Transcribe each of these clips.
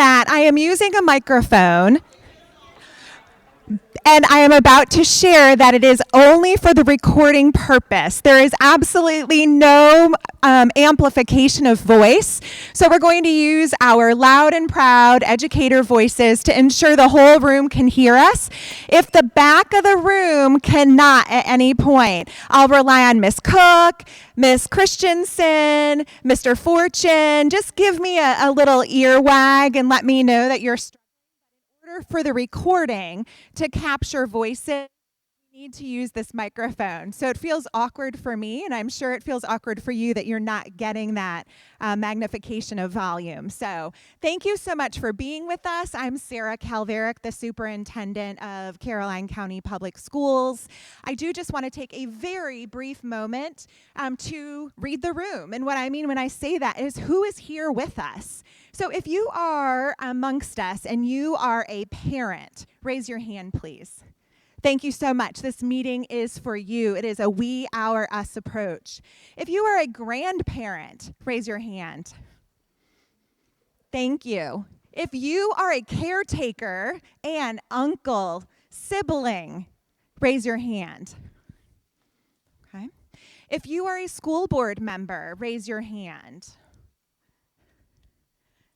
that I am using a microphone, and I am about to share that it is only for the recording purpose. There is absolutely no amplification of voice. So we're going to use our loud and proud educator voices to ensure the whole room can hear us. If the back of the room cannot at any point, I'll rely on Miss Cook, Miss Christensen, Mr. Fortune. Just give me a little ear wag and let me know that you're for the recording to capture voices. We need to use this microphone. So it feels awkward for me, and I'm sure it feels awkward for you that you're not getting that magnification of volume. So thank you so much for being with us. I'm Sarah Calverick, the superintendent of Caroline County Public Schools. I do just want to take a very brief moment to read the room. And what I mean when I say that is who is here with us. So if you are amongst us and you are a parent, raise your hand, please. Thank you so much. This meeting is for you. It is a we, our, us approach. If you are a grandparent, raise your hand. Thank you. If you are a caretaker, aunt, uncle, sibling, raise your hand. Okay. If you are a school board member, raise your hand.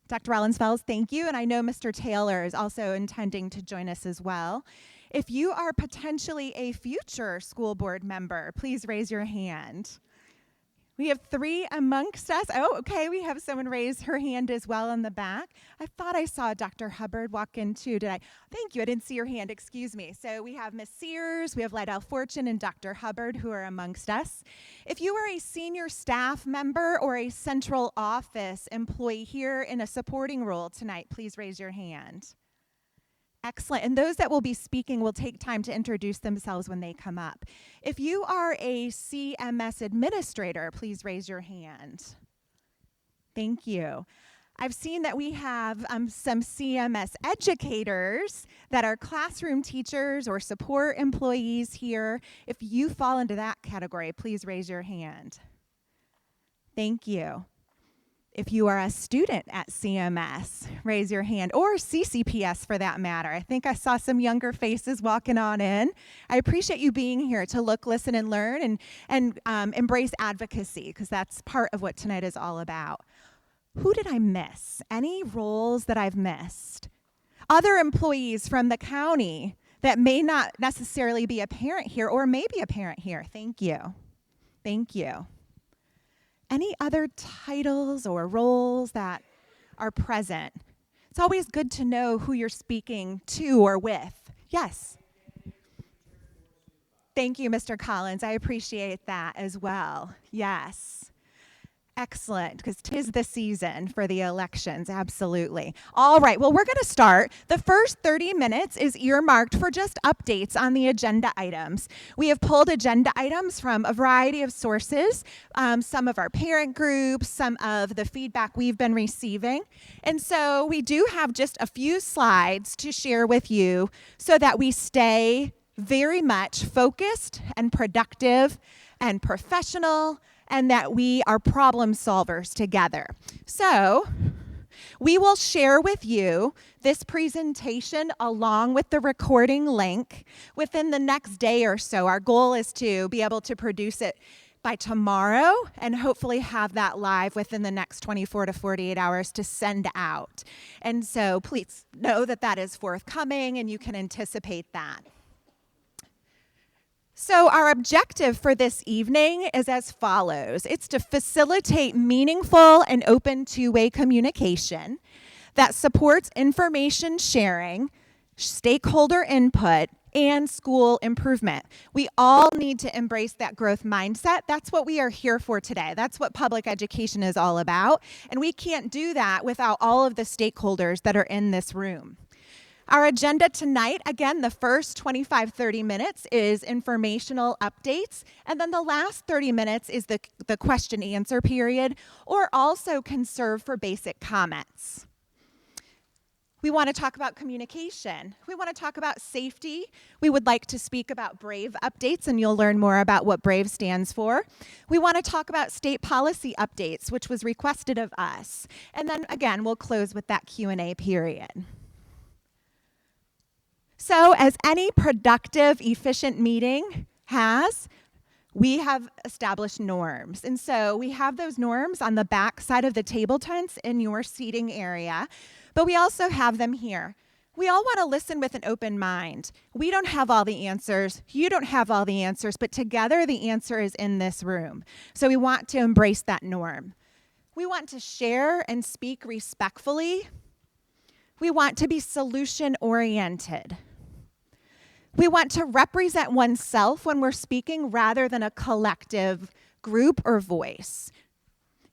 Dr. Rollins-Fells, thank you. And I know Mr. Taylor is also intending to join us as well. If you are potentially a future school board member, please raise your hand. We have 3 amongst us. Oh, okay, we have someone raise her hand as well in the back. I thought I saw Dr. Hubbard walk in too. Did I? Thank you, I didn't see your hand, excuse me. So we have Ms. Sears, we have Lydell Fortune, and Dr. Hubbard who are amongst us. If you are a senior staff member or a central office employee here in a supporting role tonight, please raise your hand. Excellent. And those that will be speaking will take time to introduce themselves when they come up. If you are a CMS administrator, please raise your hand. Thank you. I've seen that we have some CMS educators that are classroom teachers or support employees here. If you fall into that category, please raise your hand. Thank you. If you are a student at CMS, raise your hand, or CCPS for that matter. I think I saw some younger faces walking on in. I appreciate you being here to look, listen, and learn, and embrace advocacy, because that's part of what tonight is all about. Who did I miss? Any roles that I've missed? Other employees from the county that may not necessarily be a parent here, or may be a parent here. Thank you. Thank you. Any other titles or roles that are present? It's always good to know who you're speaking to or with. Yes. Thank you, Mr. Collins. I appreciate that as well. Yes. Excellent, because 'tis the season for the elections, absolutely. All right, well, we're going to start. The first 30 minutes is earmarked for just updates on the agenda items. We have pulled agenda items from a variety of sources, some of our parent groups, some of the feedback we've been receiving. And so we do have just a few slides to share with you so that we stay very much focused and productive and professional, and that we are problem solvers together. So we will share with you this presentation along with the recording link within the next day or so. Our goal is to be able to produce it by tomorrow and hopefully have that live within the next 24 to 48 hours to send out. And so please know that that is forthcoming and you can anticipate that. So our objective for this evening is as follows. It's to facilitate meaningful and open two-way communication that supports information sharing, stakeholder input, and school improvement. We all need to embrace that growth mindset. That's what we are here for today. That's what public education is all about. And we can't do that without all of the stakeholders that are in this room. Our agenda tonight, again, the first 25, 30 minutes is informational updates, and then the last 30 minutes is the question answer period, or also can serve for basic comments. We want to talk about communication. We want to talk about safety. We would like to speak about BRAVE updates, and you'll learn more about what BRAVE stands for. We want to talk about state policy updates, which was requested of us. And then again, we'll close with that Q&A period. So as any productive, efficient meeting has, we have established norms. And so we have those norms on the back side of the table tents in your seating area, but we also have them here. We all want to listen with an open mind. We don't have all the answers. You don't have all the answers, but together the answer is in this room. So we want to embrace that norm. We want to share and speak respectfully. We want to be solution-oriented. We want to represent oneself when we're speaking rather than a collective group or voice.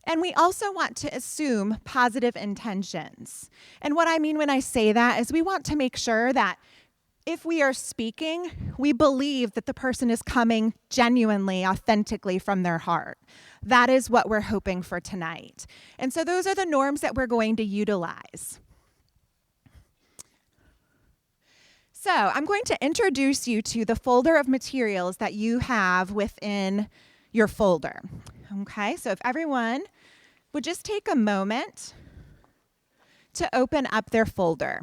And we also want to assume positive intentions. And what I mean when I say that is we want to make sure that if we are speaking, we believe that the person is coming genuinely, authentically from their heart. That is what we're hoping for tonight. And so those are the norms that we're going to utilize. So I'm going to introduce you to the folder of materials that you have within your folder. Okay, so if everyone would just take a moment to open up their folder.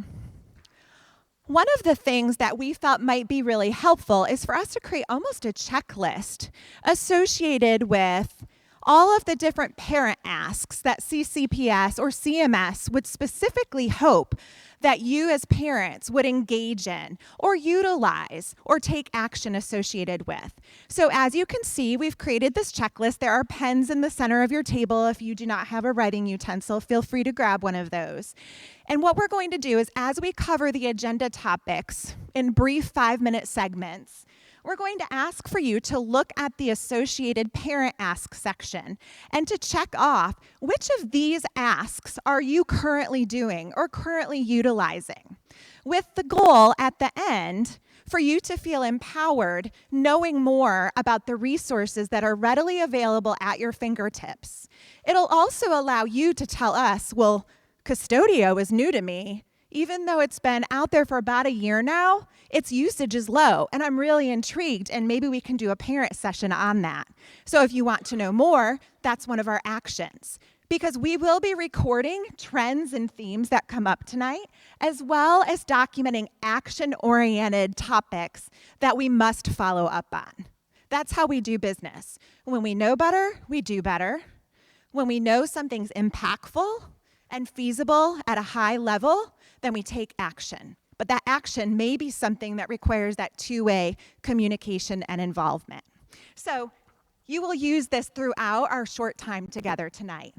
One of the things that we felt might be really helpful is for us to create almost a checklist associated with all of the different parent asks that CCPS or CMS would specifically hope that you as parents would engage in or utilize or take action associated with. So as you can see, we've created this checklist. There are pens in the center of your table. If you do not have a writing utensil, feel free to grab one of those. And what we're going to do is as we cover the agenda topics in brief 5-minute segments, we're going to ask for you to look at the associated parent ask section and to check off which of these asks are you currently doing or currently utilizing, with the goal at the end for you to feel empowered knowing more about the resources that are readily available at your fingertips. It'll also allow you to tell us, well, Custodio is new to me. Even though it's been out there for about a year now, its usage is low, and I'm really intrigued, and maybe we can do a parent session on that. So if you want to know more, that's one of our actions. Because we will be recording trends and themes that come up tonight, as well as documenting action-oriented topics that we must follow up on. That's how we do business. When we know better, we do better. When we know something's impactful and feasible at a high level, then we take action. But that action may be something that requires that two-way communication and involvement. So you will use this throughout our short time together tonight.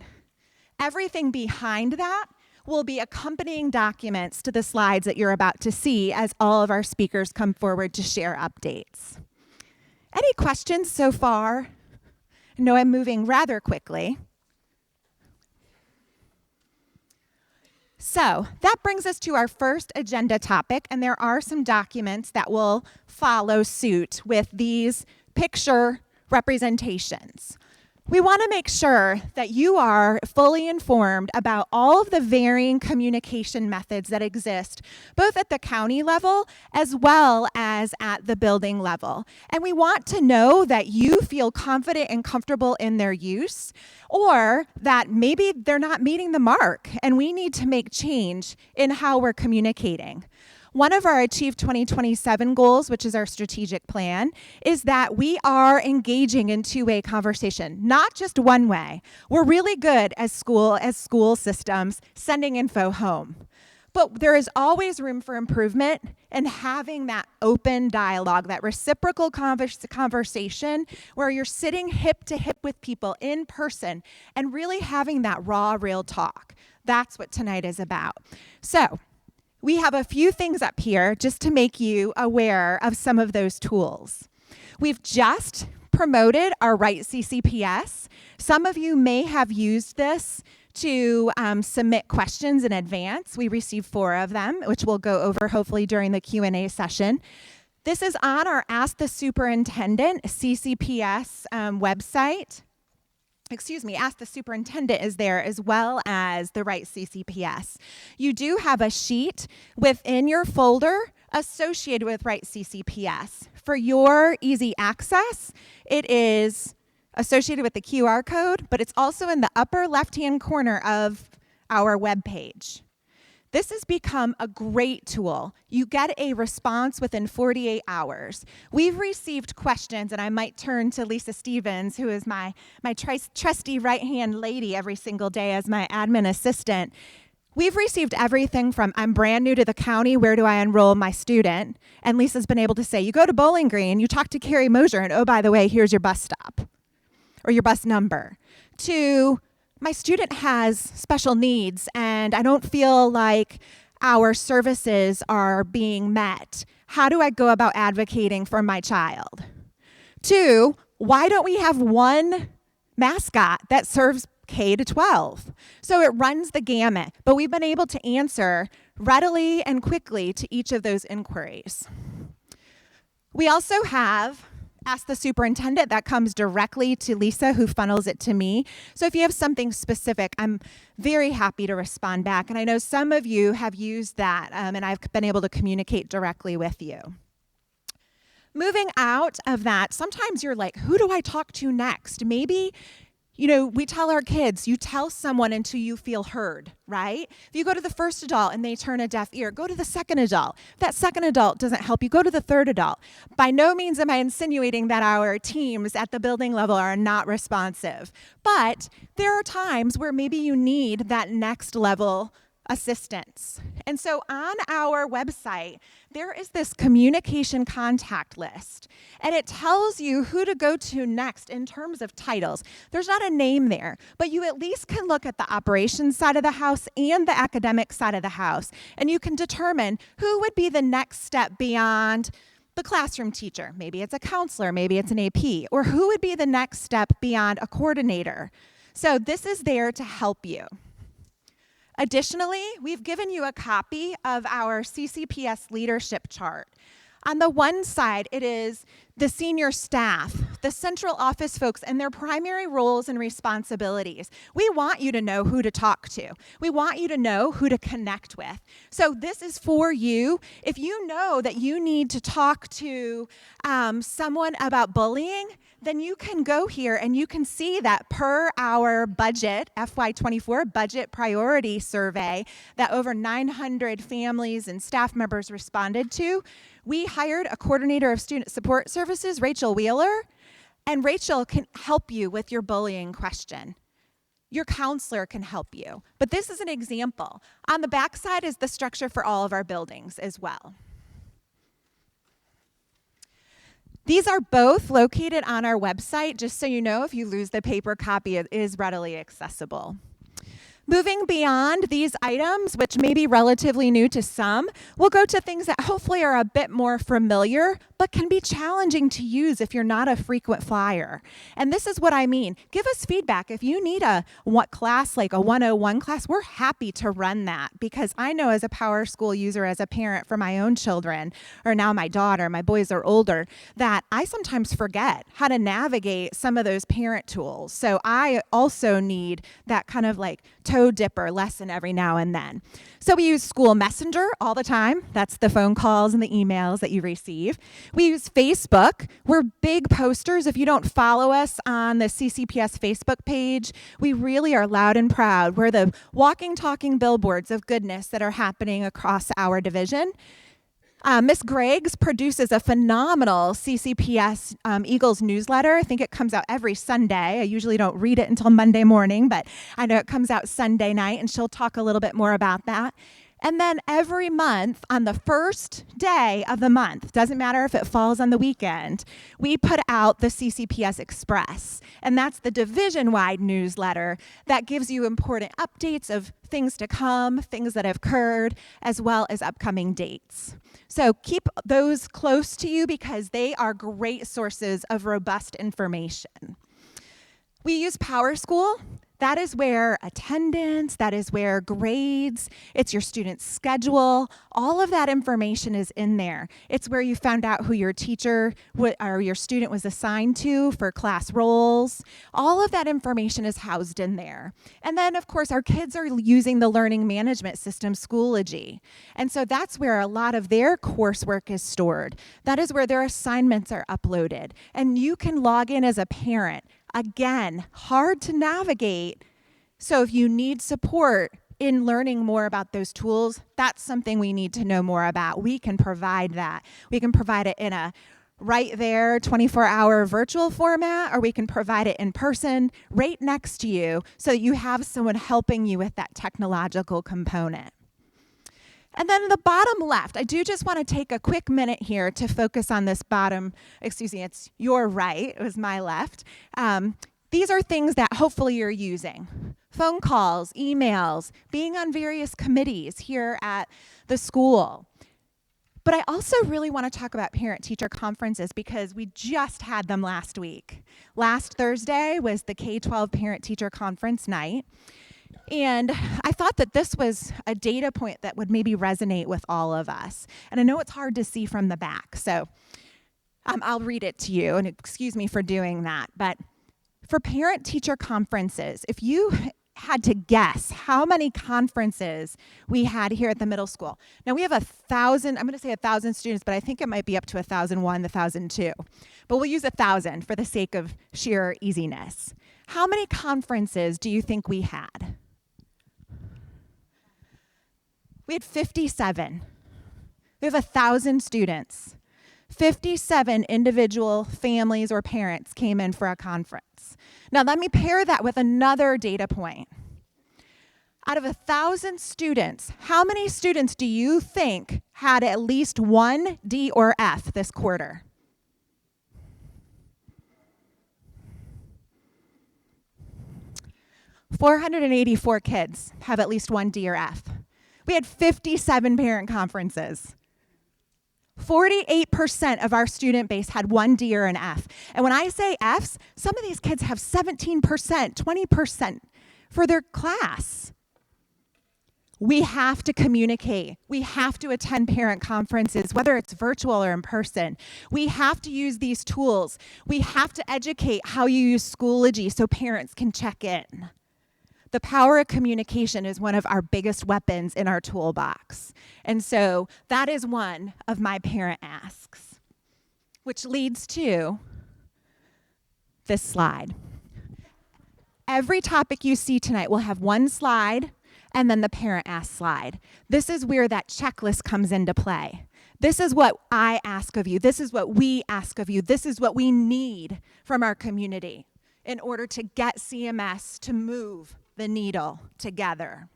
Everything behind that will be accompanying documents to the slides that you're about to see as all of our speakers come forward to share updates. Any questions so far? I know I'm moving rather quickly. So that brings us to our first agenda topic, and there are some documents that will follow suit with these picture representations. We want to make sure that you are fully informed about all of the varying communication methods that exist, both at the county level as well as at the building level. And we want to know that you feel confident and comfortable in their use, or that maybe they're not meeting the mark and we need to make change in how we're communicating. One of our Achieve 2027 goals, which is our strategic plan, is that we are engaging in two-way conversation, not just one way. We're really good as school systems sending info home. But there is always room for improvement in having that open dialogue, that reciprocal conversation where you're sitting hip to hip with people in person and really having that raw, real talk. That's what tonight is about. So we have a few things up here just to make you aware of some of those tools. We've just promoted our Right CCPS. Some of you may have used this to submit questions in advance. We received 4 of them, which we'll go over hopefully during the Q&A session. This is on our Ask the Superintendent CCPS website. Ask the superintendent is there, as well as the right CCPS. You do have a sheet within your folder associated with right CCPS. For your easy access, it is associated with the QR code, but it's also in the upper left-hand corner of our webpage. This has become a great tool. You get a response within 48 hours. We've received questions, and I might turn to Lisa Stevens, who is my trusty right-hand lady every single day as my admin assistant. We've received everything from, I'm brand new to the county, where do I enroll my student? And Lisa's been able to say, you go to Bowling Green, you talk to Carrie Mosier, and oh, by the way, here's your bus stop or your bus number. To, my student has special needs and I don't feel like our services are being met. How do I go about advocating for my child? 2, why don't we have one mascot that serves K to 12? So it runs the gamut, but we've been able to answer readily and quickly to each of those inquiries. We also have Ask the Superintendent. That comes directly to Lisa, who funnels it to me. So if you have something specific, I'm very happy to respond back. And I know some of you have used that, and I've been able to communicate directly with you. Moving out of that, sometimes you're like, who do I talk to next? Maybe, we tell our kids, you tell someone until you feel heard, right? If you go to the first adult and they turn a deaf ear, go to the second adult. If that second adult doesn't help you, go to the third adult. By no means am I insinuating that our teams at the building level are not responsive, but there are times where maybe you need that next level assistance. And so on our website, there is this communication contact list, and it tells you who to go to next in terms of titles. There's not a name there, but you at least can look at the operations side of the house and the academic side of the house, and you can determine who would be the next step beyond the classroom teacher. Maybe it's a counselor, maybe it's an AP, or who would be the next step beyond a coordinator. So this is there to help you. Additionally, we've given you a copy of our CCPS leadership chart. On the one side, it is the senior staff, the central office folks, and their primary roles and responsibilities. We want you to know who to talk to. We want you to know who to connect with. So this is for you. If you know that you need to talk to someone about bullying, then you can go here and you can see that per our budget, FY24 budget priority survey that over 900 families and staff members responded to, we hired a coordinator of student support services, Rachel Wheeler, and Rachel can help you with your bullying question. Your counselor can help you. But this is an example. On the back side is the structure for all of our buildings as well. These are both located on our website, just so you know, if you lose the paper copy, it is readily accessible. Moving beyond these items, which may be relatively new to some, we'll go to things that hopefully are a bit more familiar, but can be challenging to use if you're not a frequent flyer. And this is what I mean. Give us feedback. If you need a class, like a 101 class, we're happy to run that, because I know as a Power School user, as a parent for my own children, or now my daughter, my boys are older, that I sometimes forget how to navigate some of those parent tools. So I also need that kind of like toe dipper lesson every now and then. So we use School Messenger all the time. That's the phone calls and the emails that you receive. We use Facebook. We're big posters. If you don't follow us on the CCPS Facebook page, we really are loud and proud. We're the walking, talking billboards of goodness that are happening across our division. Miss Greggs produces a phenomenal CCPS Eagles newsletter. I think it comes out every Sunday. I usually don't read it until Monday morning, but I know it comes out Sunday night, and she'll talk a little bit more about that. And then every month, on the first day of the month, doesn't matter if it falls on the weekend, we put out the CCPS Express. And that's the division-wide newsletter that gives you important updates of things to come, things that have occurred, as well as upcoming dates. So keep those close to you because they are great sources of robust information. We use Power School. That is where attendance, that is where grades, it's your student's schedule, all of that information is in there. It's where you found out who your teacher or your student was assigned to for class roles. All of that information is housed in there. And then, of course, our kids are using the learning management system, Schoology. And so that's where a lot of their coursework is stored. That is where their assignments are uploaded. And you can log in as a parent. Again, hard to navigate. So if you need support in learning more about those tools, that's something we need to know more about. We can provide that. We can provide it in a right there 24-hour virtual format, or we can provide it in person right next to you so that you have someone helping you with that technological component. And then in the bottom left, I do just want to take a quick minute here to focus on this bottom, it's your right, it was my left. These are things that hopefully you're using. Phone calls, emails, being on various committees here at the school. But I also really want to talk about parent-teacher conferences because we just had them last week. Last Thursday was the K-12 parent-teacher conference night. And I thought that this was a data point that would maybe resonate with all of us. And I know it's hard to see from the back, so I'll read it to you, and excuse me for doing that. But for parent-teacher conferences, if you had to guess how many conferences we had here at the middle school. Now we have 1,000, I'm going to say 1,000 students, but I think it might be up to 1,001, 1,002. But we'll use 1,000 for the sake of sheer easiness. How many conferences do you think we had? We had 57. We have 1,000 students. 57 individual families or parents came in for a conference. Now let me pair that with another data point. Out of 1,000 students, how many students do you think had at least one D or F this quarter? $484 kids have at least one D or F. We had 57 parent conferences. 48% of our student base had one D or an F. And when I say Fs, some of these kids have 17%, 20% for their class. We have to communicate. We have to attend parent conferences, whether it's virtual or in person. We have to use these tools. We have to educate how you use Schoology so parents can check in. The power of communication is one of our biggest weapons in our toolbox. And so that is one of my parent asks, which leads to this slide. Every topic you see tonight will have one slide and then the parent ask slide. This is where that checklist comes into play. This is what I ask of you. This is what we ask of you. This is what we need from our community in order to get CMS to move the needle together.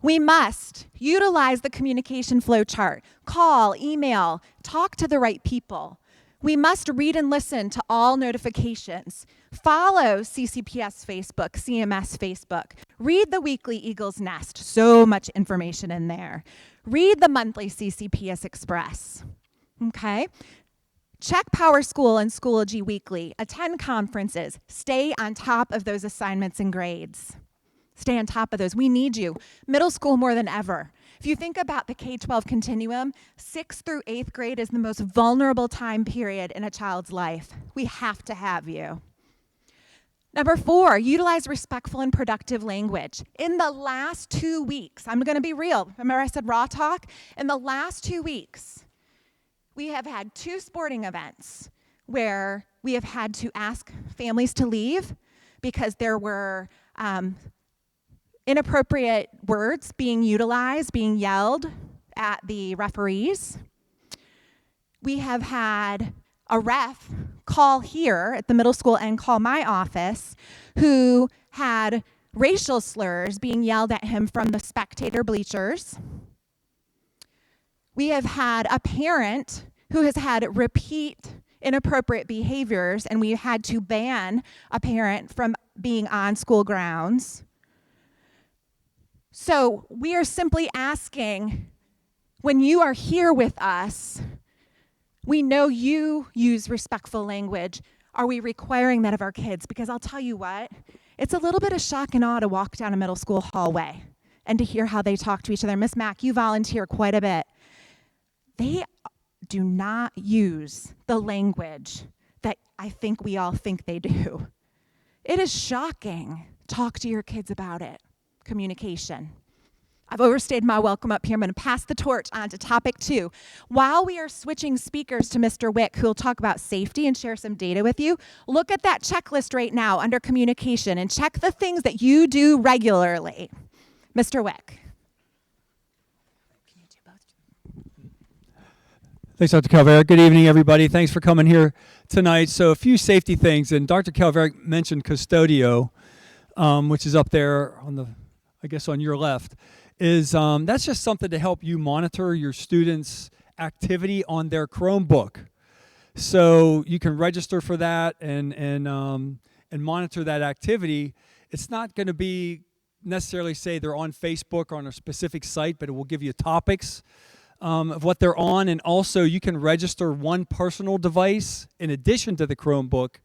We must utilize the communication flow chart, call, email, talk to the right people. We must read and listen to all notifications. Follow CCPS Facebook, CMS Facebook. Read the weekly Eagle's Nest, so much information in there. Read the monthly CCPS Express, okay? Check Power School and Schoology Weekly. Attend conferences. Stay on top of those assignments and grades. Stay on top of those. We need you. Middle school more than ever. If you think about the K-12 continuum, 6th through 8th grade is the most vulnerable time period in a child's life. We have to have you. Number 4, utilize respectful and productive language. In the last 2 weeks, I'm going to be real. Remember I said raw talk? In the last 2 weeks, we have had 2 sporting events where we have had to ask families to leave because there were inappropriate words being utilized, being yelled at the referees. We have had a ref call here at the middle school and call my office who had racial slurs being yelled at him from the spectator bleachers. We have had a parent who has had repeat inappropriate behaviors, and we had to ban a parent from being on school grounds. So we are simply asking, when you are here with us, we know you use respectful language. Are we requiring that of our kids? Because I'll tell you what, It's a little bit of shock and awe to walk down a middle school hallway and to hear how they talk to each other. Miss Mack, you volunteer quite a bit. They do not use the language that I think we all think they do. It is shocking. Talk to your kids about it. Communication. I've overstayed my welcome up here. I'm going to pass the torch on to topic 2. While we are switching speakers to Mr. Wick, who will talk about safety and share some data with you, look at that checklist right now under communication and check the things that you do regularly. Mr. Wick. Thanks, Dr. Calveric. Good evening, everybody. Thanks for coming here tonight. So a few safety things, and Dr. Calveric mentioned Custodio, which is up there on the, I guess on your left. That's just something to help you monitor your students' activity on their Chromebook. So you can register for that and monitor that activity. It's not going to be necessarily say they're on Facebook or on a specific site, but it will give you topics of what they're on, and also you can register one personal device in addition to the Chromebook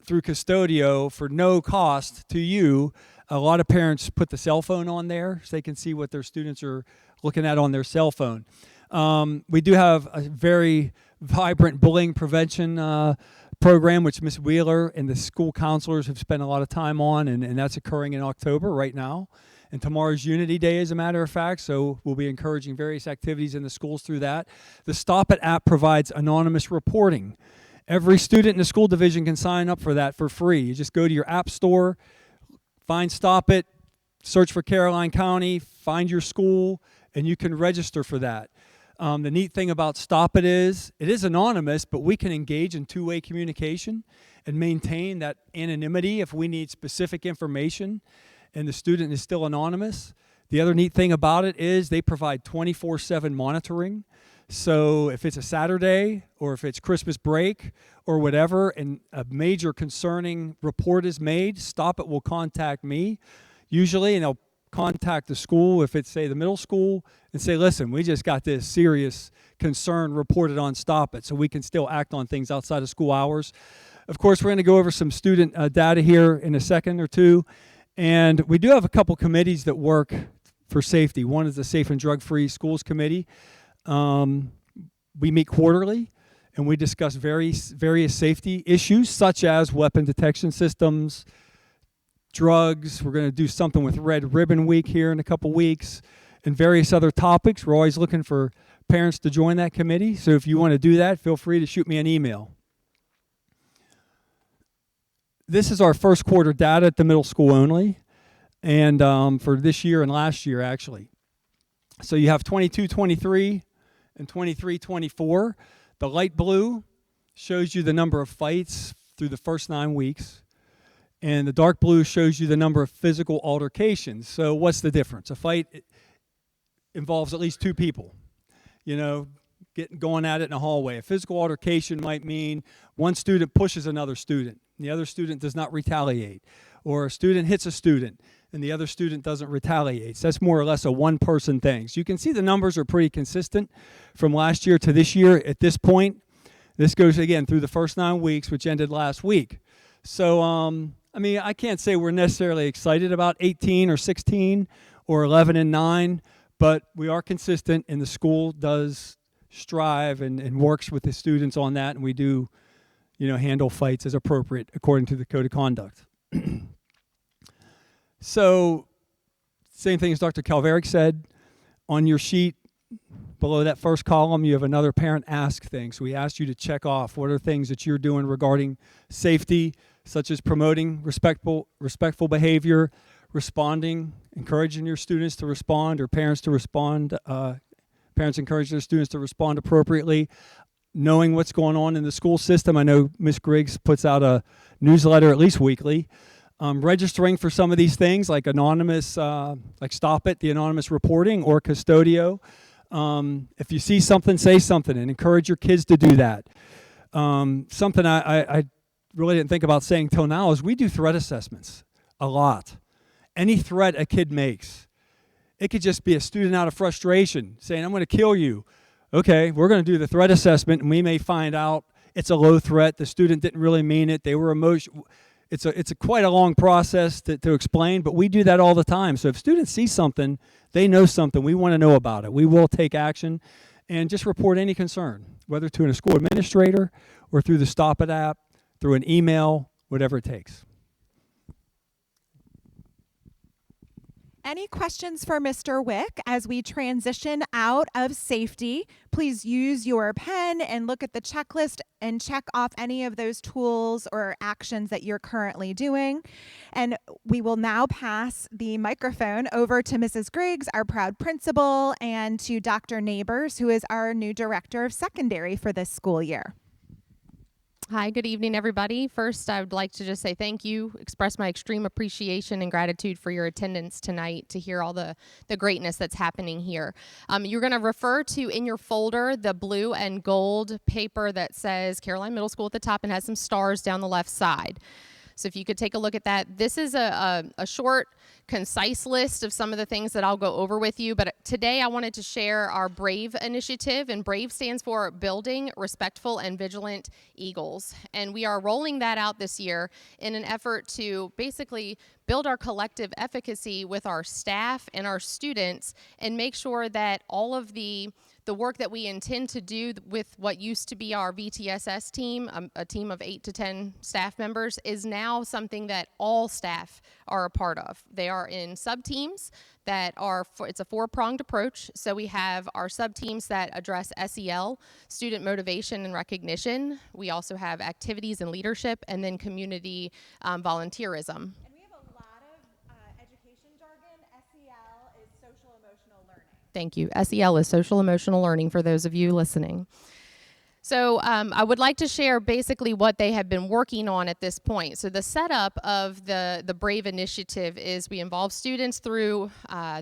through Custodio for no cost to you. A lot of parents put the cell phone on there so they can see what their students are looking at on their cell phone. We do have a very vibrant bullying prevention program, which Ms. Wheeler and the school counselors have spent a lot of time on, and that's occurring in October right now. And tomorrow's Unity Day, as a matter of fact, so we'll be encouraging various activities in the schools through that. The Stop It app provides anonymous reporting. Every student in the school division can sign up for that for free. You just go to your app store, find Stop It, search for Caroline County, find your school, and you can register for that. The neat thing about Stop It is anonymous, but we can engage in two-way communication and maintain that anonymity if we need specific information and the student is still anonymous. The other neat thing about it is they provide 24/7 monitoring. So if it's a Saturday or if it's Christmas break or whatever and a major concerning report is made, Stop It will contact me usually, and they'll contact the school, if it's say the middle school, and say, listen, we just got this serious concern reported on Stop It, so we can still act on things outside of school hours. Of course, we're going to go over some student data here in a second or two, and we do have a couple committees that work for safety. One is the Safe and Drug-Free Schools Committee. We meet quarterly, and we discuss various safety issues, such as weapon detection systems, drugs. We're going to do something with Red Ribbon Week here in a couple weeks, and various other topics. We're always looking for parents to join that committee, so if you want to do that, feel free to shoot me an email. This is our first quarter data at the middle school only, and for this year and last year, actually. So you have 22-23 and 23-24. The light blue shows you the number of fights through the first 9 weeks, and the dark blue shows you the number of physical altercations. So what's the difference? A fight involves at least two people, going at it in a hallway. A physical altercation might mean one student pushes another student, and the other student does not retaliate, or a student hits a student and the other student doesn't retaliate. So that's more or less a one-person thing. So you can see the numbers are pretty consistent from last year to this year at this point. This goes, again, through the first 9 weeks, which ended last week. So, I can't say we're necessarily excited about 18 or 16 or 11 and 9, but we are consistent, and the school does strive and works with the students on that, and we do, handle fights as appropriate according to the Code of Conduct. So, same thing as Dr. Calveric said. On your sheet, below that first column, you have another parent ask thing. So we asked you to check off what are things that you're doing regarding safety, such as promoting respectful behavior, responding, encouraging your students to respond, or parents to respond. Parents encourage their students to respond appropriately, knowing what's going on in the school system. I know Ms. Griggs puts out a newsletter at least weekly. Registering for some of these things like anonymous, like Stop It, the anonymous reporting, or Custodio. If you see something, say something, and encourage your kids to do that. Something I really didn't think about saying till now is we do threat assessments a lot. Any threat a kid makes, it could just be a student out of frustration saying, I'm going to kill you. Okay, we're going to do the threat assessment, and we may find out it's a low threat. The student didn't really mean it. They were it's a quite a long process to explain, but we do that all the time. So if students see something, they know something, we want to know about it. We will take action and just report any concern, whether to a school administrator or through the Stop It app, through an email, whatever it takes. Any questions for Mr. Wick as we transition out of safety? Please use your pen and look at the checklist and check off any of those tools or actions that you're currently doing. And we will now pass the microphone over to Mrs. Griggs, our proud principal, and to Dr. Neighbors, who is our new director of secondary for this school year. Hi, good evening, everybody. First, I would like to just say thank you, express my extreme appreciation and gratitude for your attendance tonight to hear all the greatness that's happening here. You're going to refer to in your folder the blue and gold paper that says Caroline Middle School at the top and has some stars down the left side. So if you could take a look at that. This is a short, concise list of some of the things that I'll go over with you. But today I wanted to share our BRAVE initiative. And BRAVE stands for Building Respectful and Vigilant Eagles. And we are rolling that out this year in an effort to basically build our collective efficacy with our staff and our students and make sure that all of the work that we intend to do with what used to be our VTSS team, a team of 8 to 10 staff members, is now something that all staff are a part of. They are in sub-teams that are, it's a four-pronged approach. So we have our sub-teams that address SEL, student motivation and recognition. We also have activities and leadership, and then community volunteerism. Thank you. SEL is social emotional learning for those of you listening. So I would like to share basically what they have been working on at this point. So the setup of the BRAVE initiative is we involve students through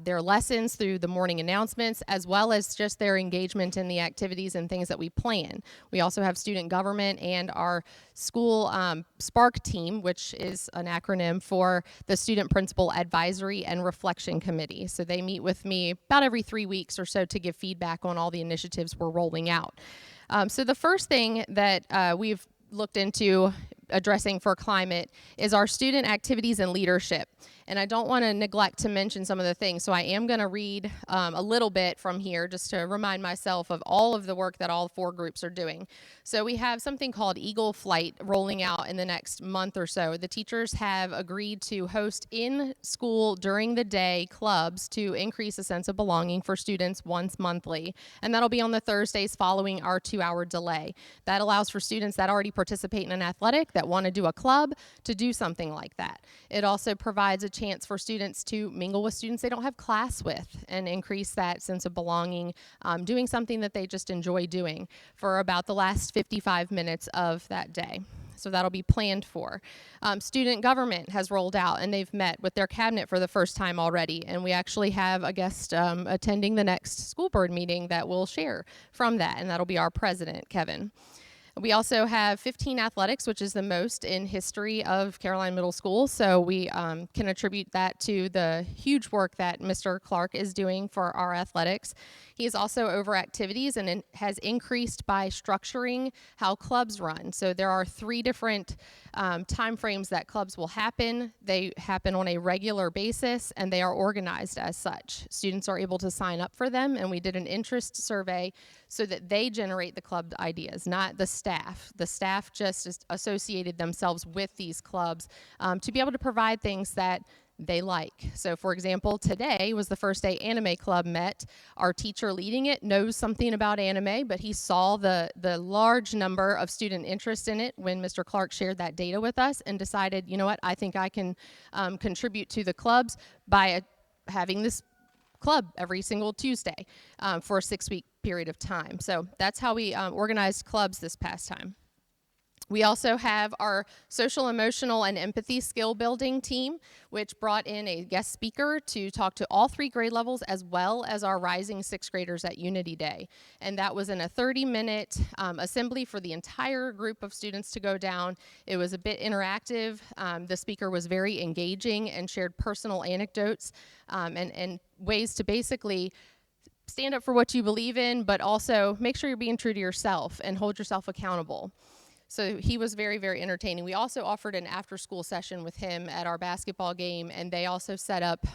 their lessons, through the morning announcements, as well as just their engagement in the activities and things that we plan. We also have student government and our school SPARK team, which is an acronym for the Student Principal Advisory and Reflection Committee. So they meet with me about every 3 weeks or so to give feedback on all the initiatives we're rolling out. So the first thing that we've looked into addressing for climate is our student activities and leadership. And I don't want to neglect to mention some of the things, so I am going to read a little bit from here just to remind myself of all of the work that all 4 groups are doing. So we have something called Eagle Flight rolling out in the next month or so. The teachers have agreed to host in school during the day clubs to increase a sense of belonging for students once monthly. And that'll be on the Thursdays following our 2-hour delay. That allows for students that already participate in an athletic that want to do a club to do something like that. It also provides a chance for students to mingle with students they don't have class with and increase that sense of belonging, doing something that they just enjoy doing for about the last 55 minutes of that day. So that'll be planned for. Student government has rolled out, and they've met with their cabinet for the first time already. And we actually have a guest attending the next school board meeting that will share from that, and that'll be our president, Kevin. We also have 15 athletics, which is the most in history of Caroline Middle School. So we can attribute that to the huge work that Mr. Clark is doing for our athletics. He is also over activities and has increased by structuring how clubs run. So there are 3 different time frames that clubs will happen. They happen on a regular basis, and they are organized as such. Students are able to sign up for them, and we did an interest survey so that they generate the club ideas, not the staff. The staff just associated themselves with these clubs to be able to provide things that they like. So for example, today was the first day Anime Club met. Our teacher leading it knows something about anime, but he saw the large number of student interest in it when Mr. Clark shared that data with us and decided, you know what, I think I can contribute to the clubs by having this club every single Tuesday for a 6-week period of time. So that's how we organized clubs this past time. We also have our social, emotional, and empathy skill building team, which brought in a guest speaker to talk to all 3 grade levels as well as our rising 6th graders at Unity Day. And that was in a 30-minute assembly for the entire group of students to go down. It was a bit interactive. The speaker was very engaging and shared personal anecdotes and ways to basically stand up for what you believe in, but also make sure you're being true to yourself and hold yourself accountable. So he was very, very entertaining. We also offered an after-school session with him at our basketball game, and they also set up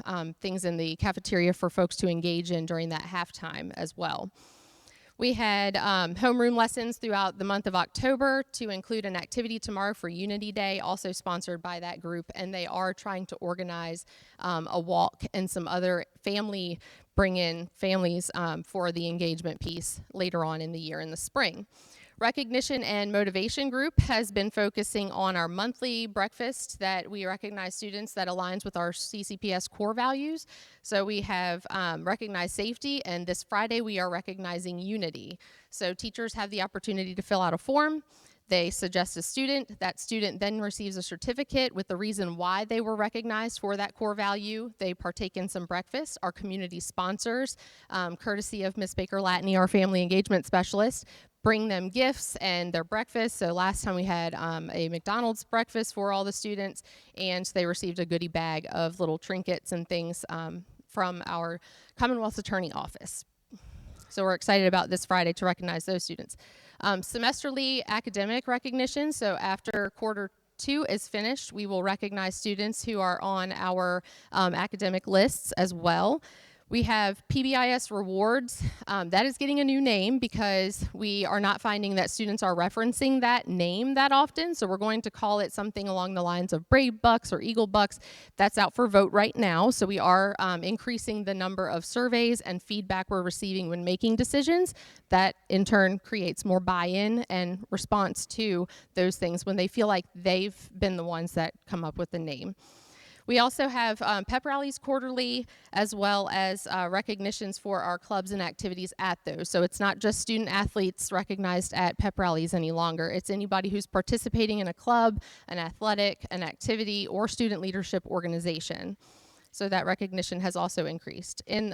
things in the cafeteria for folks to engage in during that halftime as well. We had homeroom lessons throughout the month of October to include an activity tomorrow for Unity Day, also sponsored by that group, and they are trying to organize a walk and some other bring in families for the engagement piece later on in the year in the spring. Recognition and Motivation Group has been focusing on our monthly breakfast that we recognize students that aligns with our CCPS core values. So we have recognized safety, and this Friday we are recognizing unity. So teachers have the opportunity to fill out a form. They suggest a student. That student then receives a certificate with the reason why they were recognized for that core value. They partake in some breakfast. Our community sponsors, courtesy of Ms. Baker Latney, our family engagement specialist, bring them gifts and their breakfast. So last time we had a McDonald's breakfast for all the students, and they received a goodie bag of little trinkets and things from our Commonwealth's Attorney Office. So we're excited about this Friday to recognize those students. Semesterly academic recognition. So after quarter 2 is finished, we will recognize students who are on our academic lists as well. We have PBIS rewards. That is getting a new name because we are not finding that students are referencing that name that often. So we're going to call it something along the lines of Brave Bucks or Eagle Bucks. That's out for vote right now. So we are increasing the number of surveys and feedback we're receiving when making decisions. That in turn creates more buy-in and response to those things when they feel like they've been the ones that come up with the name. We also have pep rallies quarterly, as well as recognitions for our clubs and activities at those. So it's not just student athletes recognized at pep rallies any longer. It's anybody who's participating in a club, an athletic, an activity, or student leadership organization. So that recognition has also increased. And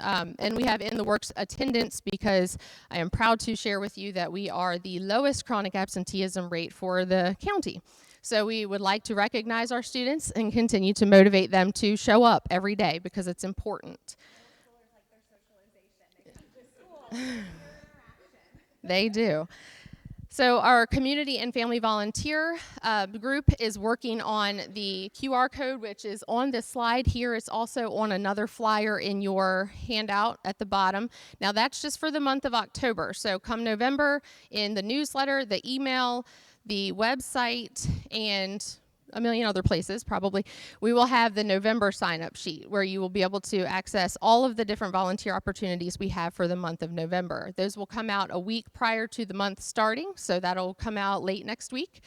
we have in the works attendance, because I am proud to share with you that we are the lowest chronic absenteeism rate for the county. So we would like to recognize our students and continue to motivate them to show up every day because it's important. They do. So our community and family volunteer group is working on the QR code, which is on this slide here. It's also on another flyer in your handout at the bottom. Now that's just for the month of October. So come November, in the newsletter, the email, the website, and a million other places probably, we will have the November sign-up sheet where you will be able to access all of the different volunteer opportunities we have for the month of November. Those will come out a week prior to the month starting, so that'll come out late next week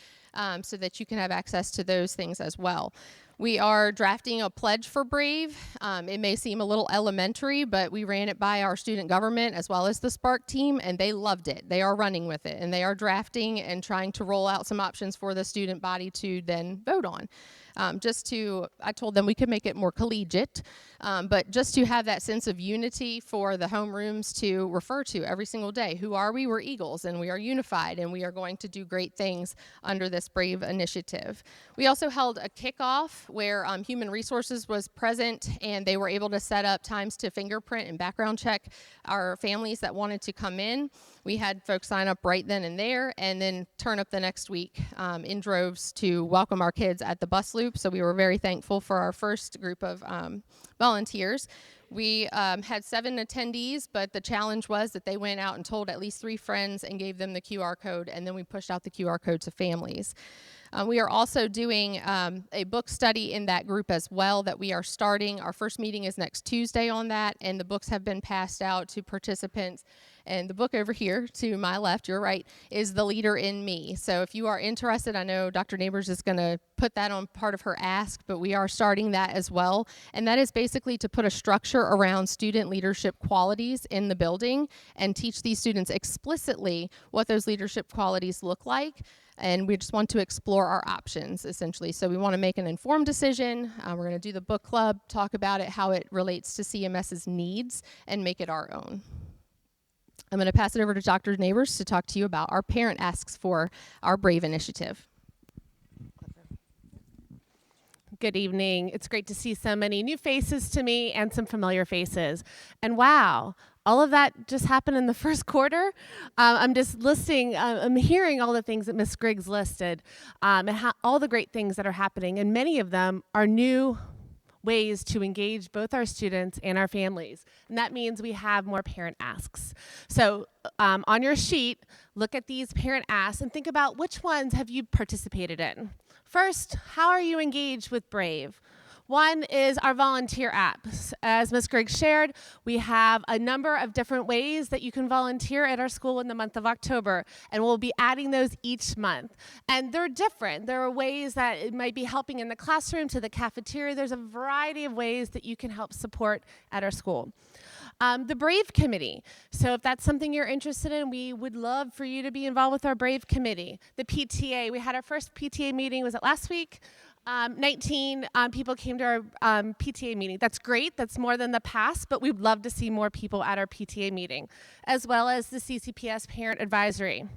so that you can have access to those things as well. We are drafting a pledge for Brave. It may seem a little elementary, but we ran it by our student government as well as the Spark team, and they loved it. They are running with it, and they are drafting and trying to roll out some options for the student body to then vote on. I told them we could make it more collegiate, but just to have that sense of unity for the homerooms to refer to every single day. Who are we? We're Eagles, and we are unified, and we are going to do great things under this Brave initiative. We also held a kickoff where Human Resources was present, and they were able to set up times to fingerprint and background check our families that wanted to come in. We had folks sign up right then and there, and then turn up the next week in droves to welcome our kids at the bus loop. So we were very thankful for our first group of volunteers. We had 7 attendees, but the challenge was that they went out and told at least 3 friends and gave them the QR code, and then we pushed out the QR code to families. We are also doing a book study in that group as well that we are starting. Our first meeting is next Tuesday on that, and the books have been passed out to participants. And the book over here to my left, your right, is The Leader in Me. So if you are interested, I know Dr. Neighbors is going to put that on part of her ask, but we are starting that as well. And that is basically to put a structure around student leadership qualities in the building and teach these students explicitly what those leadership qualities look like. And we just want to explore our options, essentially. So we want to make an informed decision. We're going to do the book club, talk about it, how it relates to CMS's needs, and make it our own. I'm going to pass it over to Dr. Neighbors to talk to you about our parent asks for our Brave initiative. Good evening. It's great to see so many new faces to me and some familiar faces. And wow, All of that just happened in the first quarter. I'm just listing, I'm hearing all the things that Ms. Griggs listed, and all the great things that are happening, and many of them are new ways to engage both our students and our families. And that means we have more parent asks. So on your sheet, look at these parent asks and think about which ones have you participated in. First, how are you engaged with Brave? One is our volunteer apps. As Ms. Griggs shared, we have a number of different ways that you can volunteer at our school in the month of October, and we'll be adding those each month. And they're different. There are ways that it might be helping in the classroom to the cafeteria. There's a variety of ways that you can help support at our school. The Brave Committee. So if that's something you're interested in, we would love for you to be involved with our Brave Committee. The PTA, we had our first PTA meeting, was it last week? 19 people came to our PTA meeting. That's great. That's more than the past, but we'd love to see more people at our PTA meeting, as well as the CCPS Parent Advisory.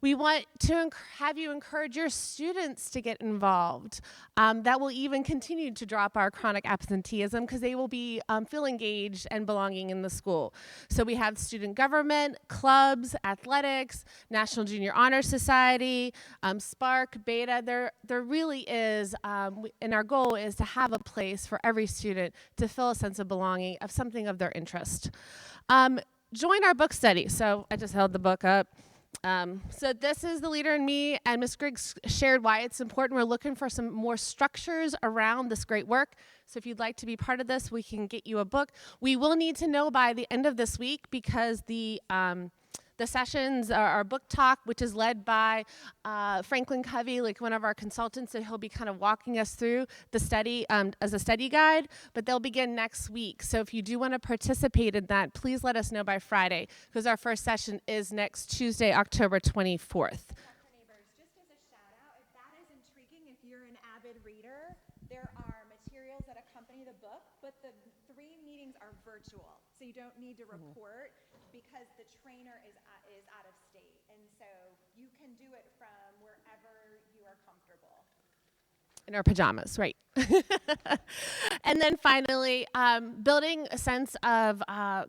We want to have you encourage your students to get involved. That will even continue to drop our chronic absenteeism because they will be feel engaged and belonging in the school. So we have student government, clubs, athletics, National Junior Honor Society, Spark, Beta. There really is, and our goal is to have a place for every student to feel a sense of belonging, of something of their interest. Join our book study. So I just held the book up. So this is The Leader in Me, and Ms. Griggs shared why it's important. We're looking for some more structures around this great work. So if you'd like to be part of this, we can get you a book. We will need to know by the end of this week because the sessions are our book talk, which is led by Franklin Covey, like one of our consultants, so he'll be kind of walking us through the study as a study guide, but they'll begin next week. So if you do want to participate in that, please let us know by Friday, because our first session is next Tuesday, October 24th. Dr. Neighbors, just as a shout out, if that is intriguing, if you're an avid reader, there are materials that accompany the book, but the 3 meetings are virtual, so you don't need to report because the trainer is out of state, and so you can do it from wherever you are comfortable. In our pajamas, right. And then finally, building a sense of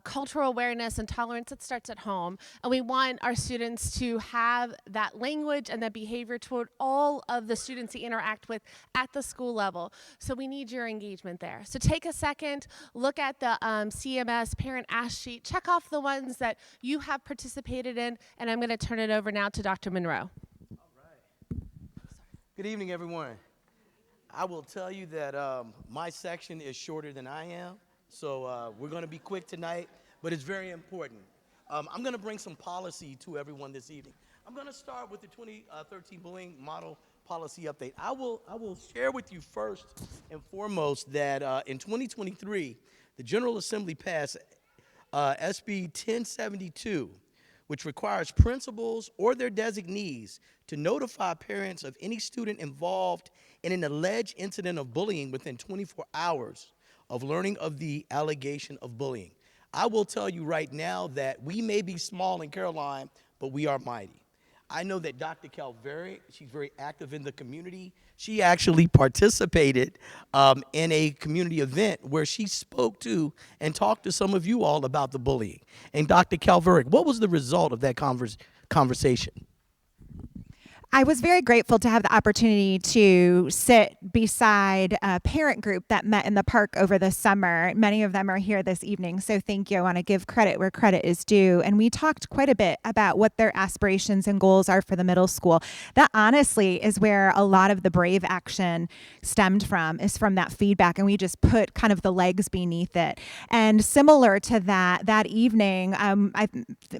cultural awareness and tolerance that starts at home. And we want our students to have that language and that behavior toward all of the students they interact with at the school level. So we need your engagement there. So take a second, look at the CMS Parent Ask Sheet, check off the ones that you have participated in, and I'm going to turn it over now to Dr. Monroe. All right. Good evening, everyone. I will tell you that my section is shorter than I am, so we're going to be quick tonight, but it's very important. I'm going to bring some policy to everyone this evening. I'm going to start with the 2013 Bullying Model Policy Update. I will share with you first and foremost that in 2023, the General Assembly passed SB 1072, which requires principals or their designees to notify parents of any student involved in an alleged incident of bullying within 24 hours of learning of the allegation of bullying. I will tell you right now that we may be small in Caroline, but we are mighty. I know that Dr. Calvary, she's very active in the community. She actually participated in a community event where she spoke to and talked to some of you all about the bullying. And Dr. Calvary, what was the result of that conversation? I was very grateful to have the opportunity to sit beside a parent group that met in the park over the summer. Many of them are here this evening, so thank you. I want to give credit where credit is due. And we talked quite a bit about what their aspirations and goals are for the middle school. That honestly is where a lot of the Brave action stemmed from, is from that feedback, and we just put kind of the legs beneath it. And similar to that evening,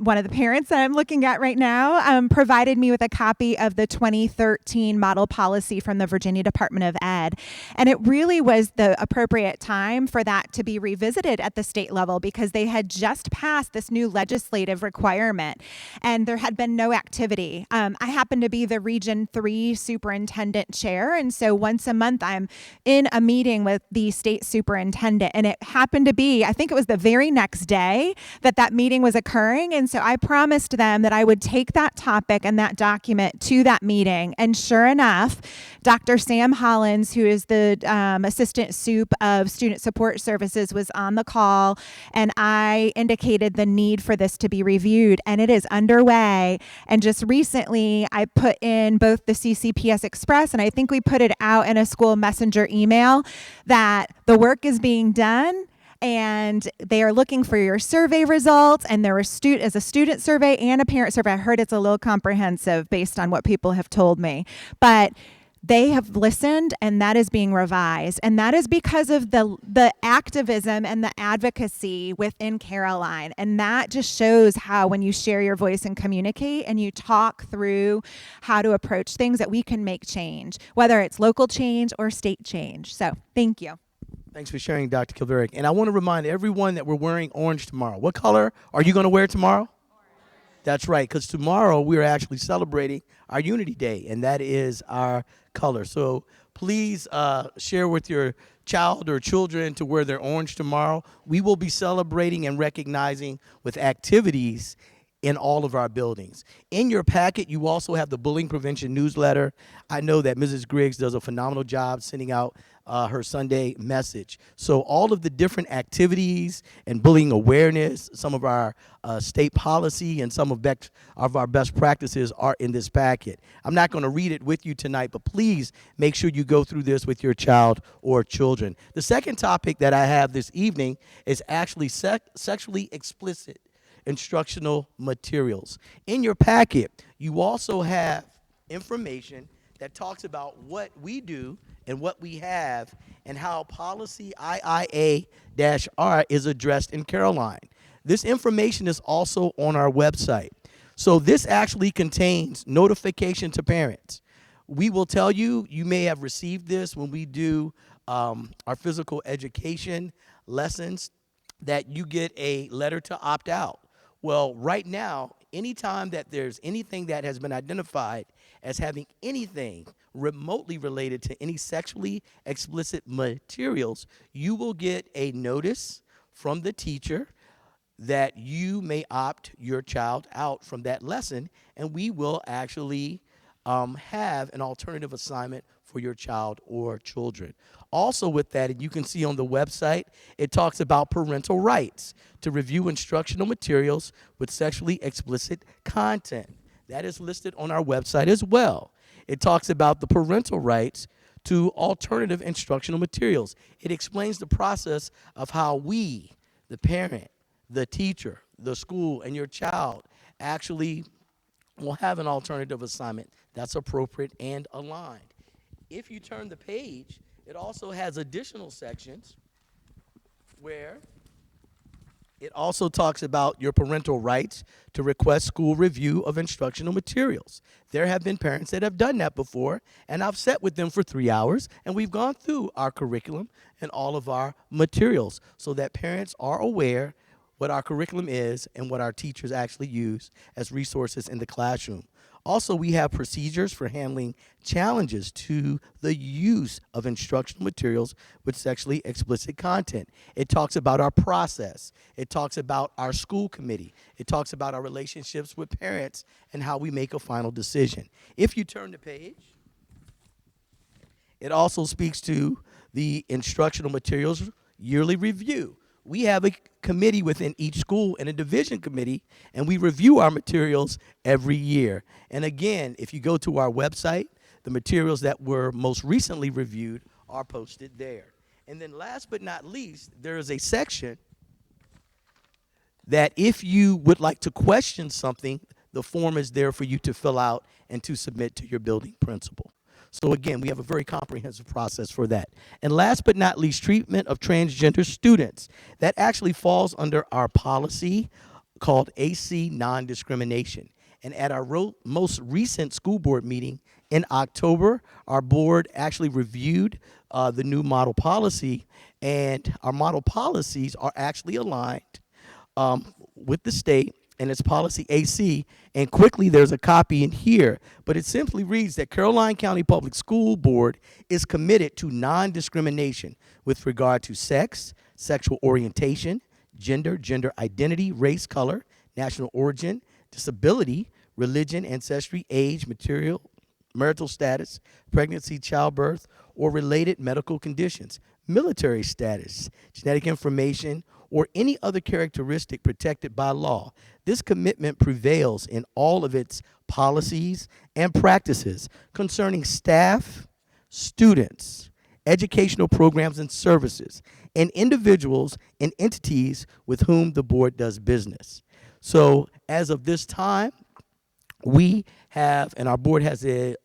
one of the parents that I'm looking at right now provided me with a copy of the 2013 model policy from the Virginia Department of Ed. And it really was the appropriate time for that to be revisited at the state level because they had just passed this new legislative requirement and there had been no activity. I happen to be the Region 3 superintendent chair, and so once a month I'm in a meeting with the state superintendent, and it happened to be, I think it was the very next day that meeting was occurring, and so I promised them that I would take that topic and that document to that meeting. And sure enough, Dr. Sam Hollins, who is the assistant soup of student support services, was on the call, and I indicated the need for this to be reviewed, and it is underway. And just recently, I put in both the CCPS Express, and I think we put it out in a school messenger email, that the work is being done, and they are looking for your survey results. And there is a student survey and a parent survey. I heard it's a little comprehensive based on what people have told me, but they have listened, and that is being revised. And that is because of the activism and the advocacy within Caroline. And that just shows how, when you share your voice and communicate and you talk through how to approach things, that we can make change, whether it's local change or state change. So thank you. Thanks for sharing, Dr. Kilverick. And I want to remind everyone that we're wearing orange tomorrow. What color are you going to wear tomorrow? Orange. That's right, because tomorrow we are actually celebrating our Unity Day, and that is our color. So please share with your child or children to wear their orange tomorrow. We will be celebrating and recognizing with activities in all of our buildings. In your packet, you also have the bullying prevention newsletter. I know that Mrs. Griggs does a phenomenal job sending out her Sunday message. So all of the different activities and bullying awareness, some of our state policy and some of our best practices are in this packet. I'm not going to read it with you tonight, but please make sure you go through this with your child or children. The second topic that I have this evening is actually sexually explicit instructional materials. In your packet, you also have information that talks about what we do and what we have and how policy IIA-R is addressed in Caroline. This information is also on our website. So this actually contains notification to parents. We will tell you, you may have received this when we do our physical education lessons, that you get a letter to opt out. Well, right now, anytime that there's anything that has been identified as having anything remotely related to any sexually explicit materials, you will get a notice from the teacher that you may opt your child out from that lesson, and we will actually have an alternative assignment for your child or children. Also with that, and you can see on the website, it talks about parental rights to review instructional materials with sexually explicit content. That is listed on our website as well. It talks about the parental rights to alternative instructional materials. It explains the process of how we, the parent, the teacher, the school, and your child actually will have an alternative assignment that's appropriate and aligned. If you turn the page, it also has additional sections where it also talks about your parental rights to request school review of instructional materials. There have been parents that have done that before, and I've sat with them for 3 hours, and we've gone through our curriculum and all of our materials so that parents are aware what our curriculum is and what our teachers actually use as resources in the classroom. Also, we have procedures for handling challenges to the use of instructional materials with sexually explicit content. It talks about our process. It talks about our school committee. It talks about our relationships with parents and how we make a final decision. If you turn the page, it also speaks to the instructional materials yearly review. We have a committee within each school and a division committee, and we review our materials every year. And again, if you go to our website, the materials that were most recently reviewed are posted there. And then last but not least, there is a section that if you would like to question something, the form is there for you to fill out and to submit to your building principal. So again, we have a very comprehensive process for that. And last but not least, treatment of transgender students. That actually falls under our policy called AC non-discrimination. And at our most recent school board meeting in October, our board actually reviewed the new model policy, and our model policies are actually aligned with the state and its policy AC, and quickly there's a copy in here, but it simply reads that Caroline County Public School Board is committed to non-discrimination with regard to sex, sexual orientation, gender, gender identity, race, color, national origin, disability, religion, ancestry, age, material, marital status, pregnancy, childbirth, or related medical conditions, military status, genetic information, or any other characteristic protected by law. This commitment prevails in all of its policies and practices concerning staff, students, educational programs and services, and individuals and entities with whom the board does business. So as of this time, we have, and our board has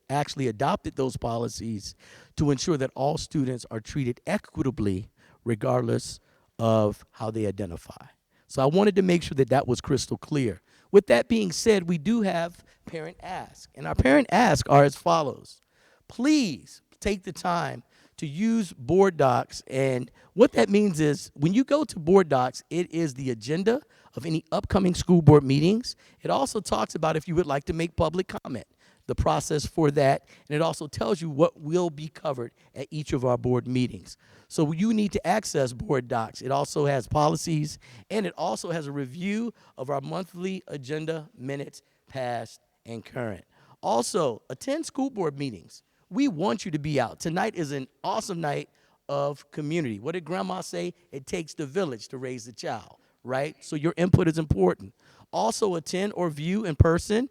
actually adopted those policies to ensure that all students are treated equitably regardless of how they identify. So I wanted to make sure that that was crystal clear. With that being said, we do have parent ask, and our parent ask are as follows. Please take the time to use board docs, and what that means is when you go to board docs, it is the agenda of any upcoming school board meetings. It also talks about if you would like to make public comment, the process for that, and it also tells you what will be covered at each of our board meetings. So you need to access board docs. It also has policies, and it also has a review of our monthly agenda minutes, past and current. Also, attend school board meetings. We want you to be out. Tonight is an awesome night of community. What did grandma say? It takes the village to raise the child, right? So your input is important. Also attend or view in person,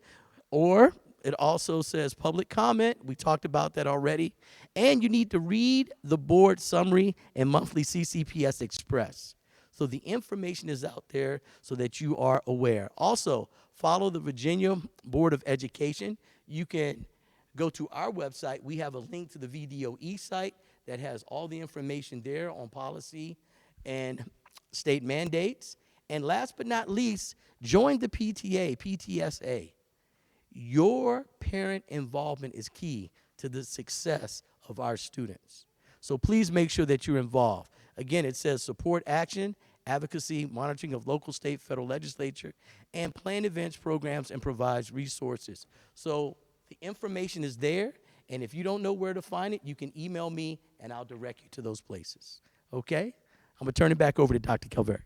or it also says public comment. We talked about that already. And you need to read the board summary and monthly CCPS Express. So the information is out there so that you are aware. Also, follow the Virginia Board of Education. You can go to our website. We have a link to the VDOE site that has all the information there on policy and state mandates. And last but not least, join the PTA, PTSA. Your parent involvement is key to the success of our students. So please make sure that you're involved. Again, it says support action, advocacy, monitoring of local, state, federal legislature, and plan events, programs, and provides resources. So the information is there, and if you don't know where to find it, you can email me, and I'll direct you to those places. Okay? I'm going to turn it back over to Dr. Calvert.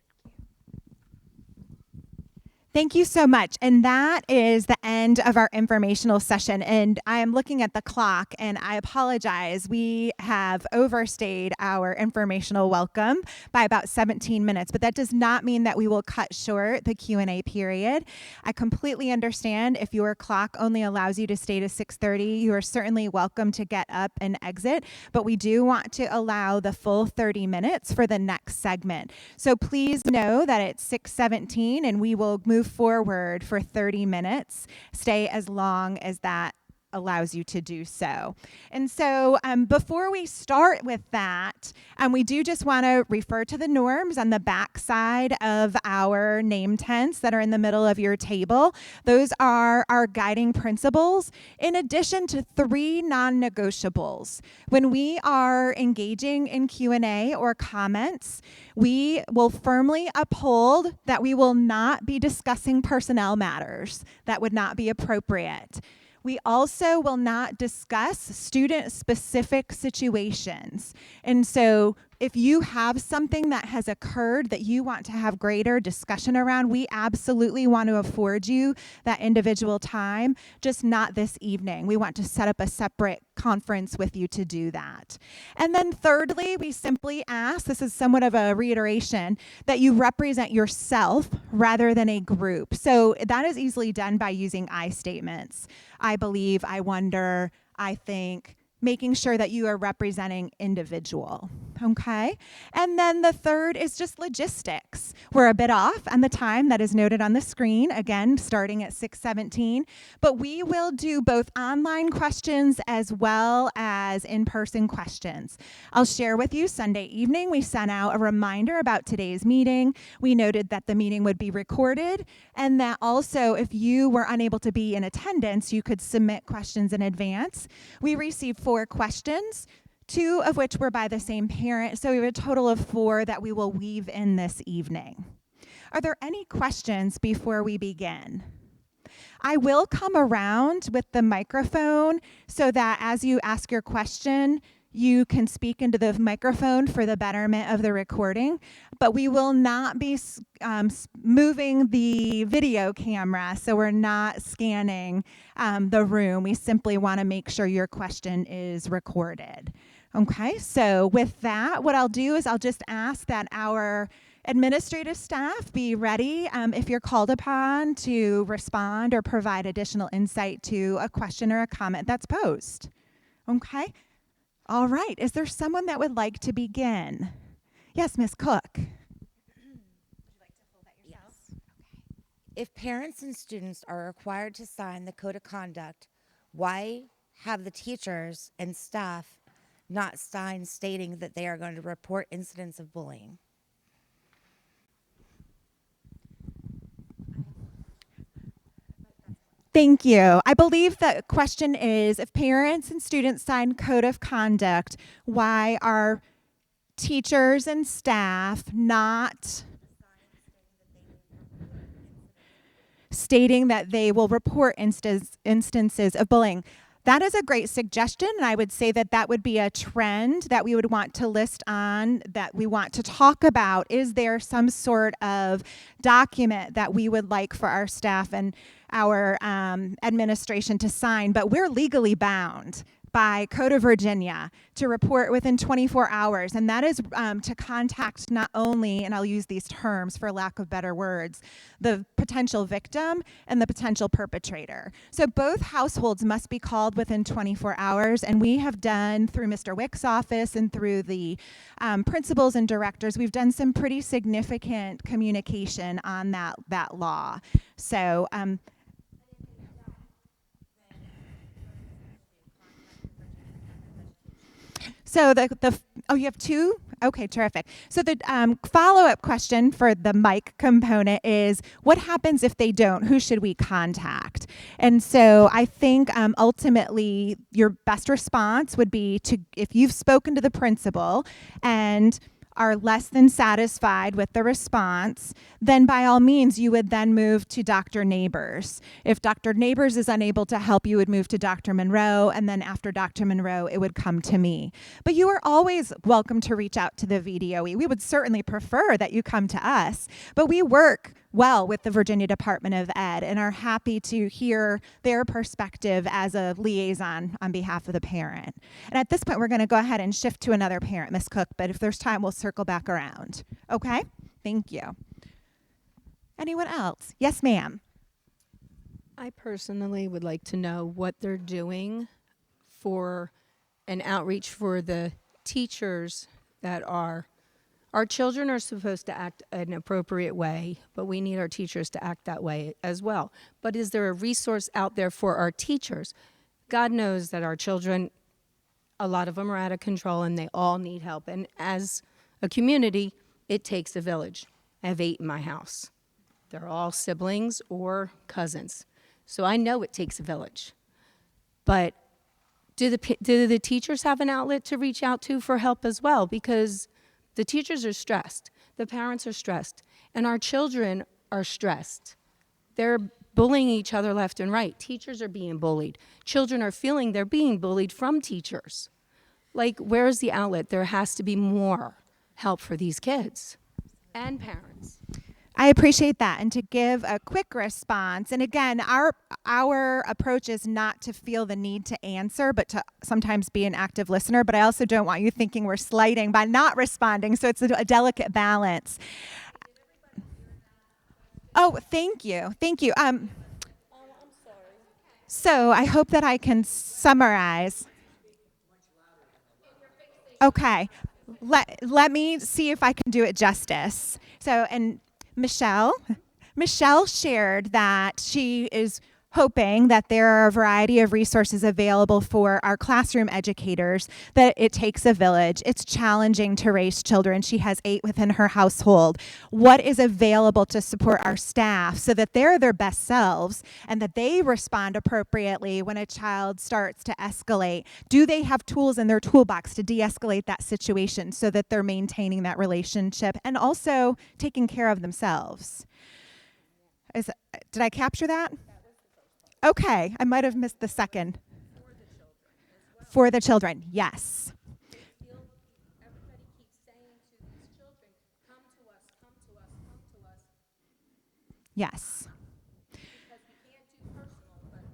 Thank you so much. And that is the end of our informational session. And I am looking at the clock, and I apologize. We have overstayed our informational welcome by about 17 minutes, but that does not mean that we will cut short the Q&A period. I completely understand if your clock only allows you to stay to 6:30, you are certainly welcome to get up and exit, but we do want to allow the full 30 minutes for the next segment. So please know that it's 6:17, and we will move forward for 30 minutes. Stay as long as that allows you to do so. And so before we start with that, we do just want to refer to the norms on the back side of our name tents that are in the middle of your table. Those are our guiding principles, in addition to 3 non-negotiables. When we are engaging in Q&A or comments, we will firmly uphold that we will not be discussing personnel matters. That would not be appropriate. We also will not discuss student-specific situations. And so if you have something that has occurred that you want to have greater discussion around, we absolutely want to afford you that individual time, just not this evening. We want to set up a separate conference with you to do that. And then thirdly, we simply ask, this is somewhat of a reiteration, that you represent yourself rather than a group. So that is easily done by using I statements. I believe, I wonder, I think, making sure that you are representing individual, okay? And then the third is just logistics. We're a bit off on the time that is noted on the screen, again, starting at 6:17, but we will do both online questions as well as in-person questions. I'll share with you, Sunday evening, we sent out a reminder about today's meeting. We noted that the meeting would be recorded, and that also, if you were unable to be in attendance, you could submit questions in advance. We received 4 questions, 2 of which were by the same parent, so we have a total of 4 that we will weave in this evening. Are there any questions before we begin? I will come around with the microphone so that as you ask your question, you can speak into the microphone for the betterment of the recording, but we will not be moving the video camera, so we're not scanning the room. We simply want to make sure your question is recorded. Okay, so with that, what I'll do is I'll just ask that our administrative staff be ready if you're called upon to respond or provide additional insight to a question or a comment that's posed. Okay? All right. Is there someone that would like to begin? Yes, Ms. Cook. Yes. If parents and students are required to sign the code of conduct, why have the teachers and staff not sign stating that they are going to report incidents of bullying? Thank you. I believe the question is, if parents and students sign code of conduct, why are teachers and staff not stating that they will report instances of bullying? That is a great suggestion, and I would say that that would be a trend that we would want to list on, that we want to talk about. Is there some sort of document that we would like for our staff and our administration to sign? But we're legally bound by Code of Virginia to report within 24 hours, and that is to contact not only, and I'll use these terms for lack of better words, the potential victim and the potential perpetrator. So both households must be called within 24 hours, and we have done, through Mr. Wick's office and through the principals and directors, we've done some pretty significant communication on that law. So you have two? Okay, terrific. So the follow-up question for the mic component is, what happens if they don't? Who should we contact? And so I think ultimately your best response would be to, if you've spoken to the principal and are less than satisfied with the response, then by all means, you would then move to Dr. Neighbors. If Dr. Neighbors is unable to help, you would move to Dr. Monroe, and then after Dr. Monroe, it would come to me. But you are always welcome to reach out to the VDOE. We would certainly prefer that you come to us, but we work well with the Virginia Department of Ed and are happy to hear their perspective as a liaison on behalf of the parent. And at this point, we're going to go ahead and shift to another parent, Ms. Cook, but if there's time, we'll circle back around. Okay? Thank you. Anyone else? Yes, ma'am. I personally would like to know what they're doing for an outreach for the teachers that are. Our children are supposed to act an appropriate way, but we need our teachers to act that way as well. But is there a resource out there for our teachers? God knows that our children, a lot of them are out of control and they all need help. And as a community, it takes a village. I have 8 in my house. They're all siblings or cousins. So I know it takes a village. But do the teachers have an outlet to reach out to for help as well? Because the teachers are stressed, the parents are stressed, and our children are stressed. They're bullying each other left and right. Teachers are being bullied. Children are feeling they're being bullied from teachers. Like, where's the outlet? There has to be more help for these kids and parents. I appreciate that. And to give a quick response, and again, our approach is not to feel the need to answer, but to sometimes be an active listener. But I also don't want you thinking we're slighting by not responding. So it's a delicate balance. Oh, thank you. Thank you. I'm sorry. So I hope that I can summarize. Okay. Let me see if I can do it justice. So, and Michelle shared that she is hoping that there are a variety of resources available for our classroom educators, that it takes a village. It's challenging to raise children. She has 8 within her household. What is available to support our staff so that they're their best selves and that they respond appropriately when a child starts to escalate? Do they have tools in their toolbox to de-escalate that situation so that they're maintaining that relationship and also taking care of themselves? Did I capture that? Okay, I might have missed the second. For the children, yes. Yes. Because we can't do personal, but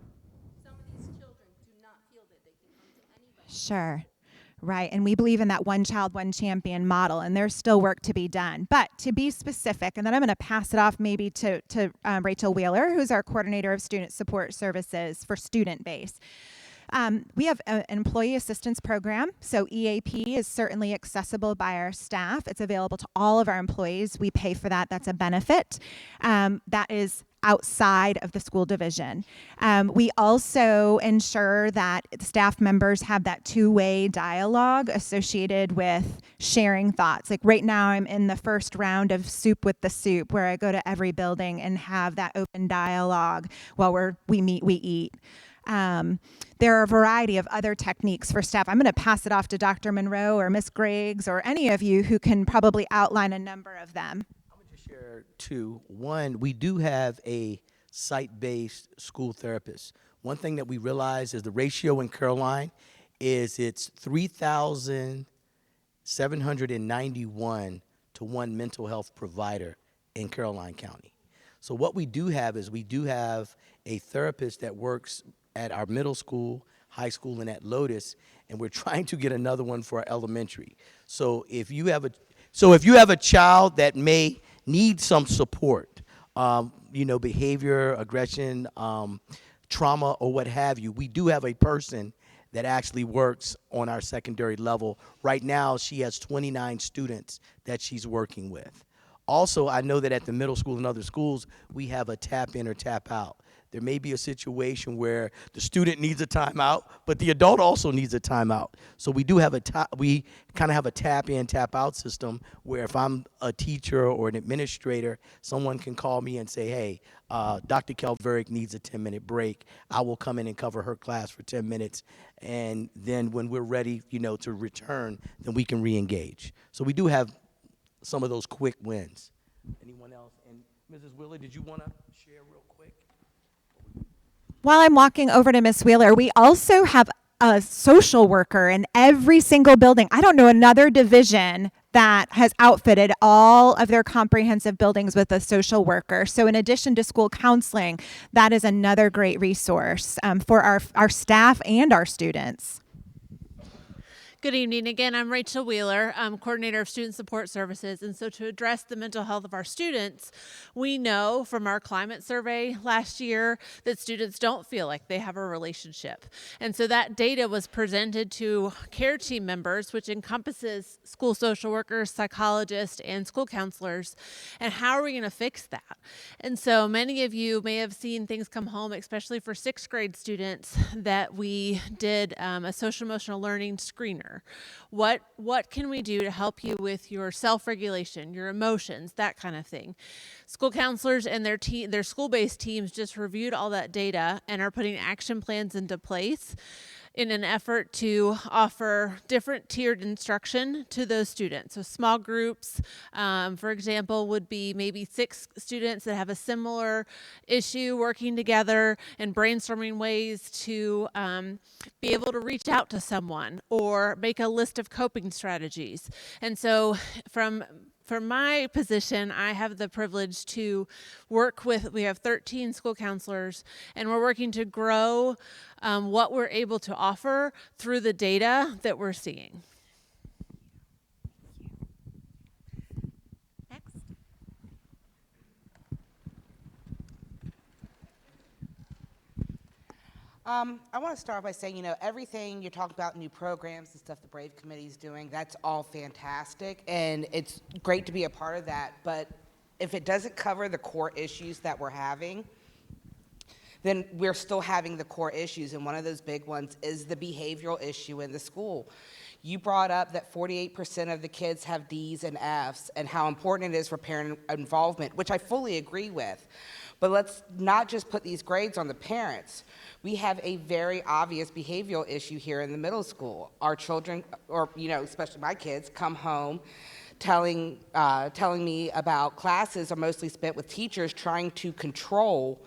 some of these children do not feel that they can come to anybody. Sure. Right. And we believe in that one child, one champion model, and there's still work to be done. But to be specific, and then I'm going to pass it off maybe to Rachel Wheeler, who's our coordinator of student support services for student base. We have an employee assistance program, so EAP is certainly accessible by our staff. It's available to all of our employees. We pay for that. That's a benefit. That is outside of the school division. We also ensure that staff members have that two-way dialogue associated with sharing thoughts. Like right now, I'm in the first round of Soup with the Soup, where I go to every building and have that open dialogue while we meet, we eat. There are a variety of other techniques for staff. I'm going to pass it off to Dr. Monroe or Ms. Griggs or any of you who can probably outline a number of them. I'm going to just share two. One, we do have a site-based school therapist. One thing that we realize is the ratio in Caroline is it's 3,791 to one mental health provider in Caroline County. So what we do have is we do have a therapist that works at our middle school, high school, and at Lotus, and we're trying to get another one for our elementary. So if you have a child that may need some support, behavior, aggression, trauma, or what have you, we do have a person that actually works on our secondary level. Right now, she has 29 students that she's working with. Also, I know that at the middle school and other schools, we have a tap in or tap out. There may be a situation where the student needs a timeout, but the adult also needs a timeout. So we do have we kind of have a tap in, tap out system where if I'm a teacher or an administrator, someone can call me and say, hey, Dr. Calveric needs a 10-minute break. I will come in and cover her class for 10 minutes. And then when we're ready, to return, then we can re-engage. So we do have some of those quick wins. Anyone else? And Mrs. Wheeler, did you want to share real quick? While I'm walking over to Ms. Wheeler, we also have a social worker in every single building. I don't know another division that has outfitted all of their comprehensive buildings with a social worker. So in addition to school counseling, that is another great resource for our staff and our students. Good evening. Again, I'm Rachel Wheeler. I'm coordinator of student support services. And so to address the mental health of our students, we know from our climate survey last year that students don't feel like they have a relationship. And so that data was presented to care team members, which encompasses school social workers, psychologists, and school counselors. And how are we going to fix that? And so many of you may have seen things come home, especially for 6th grade students, that we did a social emotional learning screener. What can we do to help you with your self-regulation, your emotions, that kind of thing? School counselors and their school-based teams just reviewed all that data and are putting action plans into place in an effort to offer different tiered instruction to those students. So small groups, for example, would be maybe 6 students that have a similar issue working together and brainstorming ways to be able to reach out to someone or make a list of coping strategies. And so from my position, I have the privilege to work with, we have 13 school counselors, and we're working to grow what we're able to offer through the data that we're seeing. Next. I want to start by saying, everything you're talking about, new programs and stuff the Brave Committee is doing, that's all fantastic, and it's great to be a part of that. But if it doesn't cover the core issues that we're having, then we're still having the core issues, and one of those big ones is the behavioral issue in the school. You brought up that 48% of the kids have D's and F's, and how important it is for parent involvement, which I fully agree with. But let's not just put these grades on the parents. We have a very obvious behavioral issue here in the middle school. Our children, or especially my kids, come home telling me about classes are mostly spent with teachers trying to control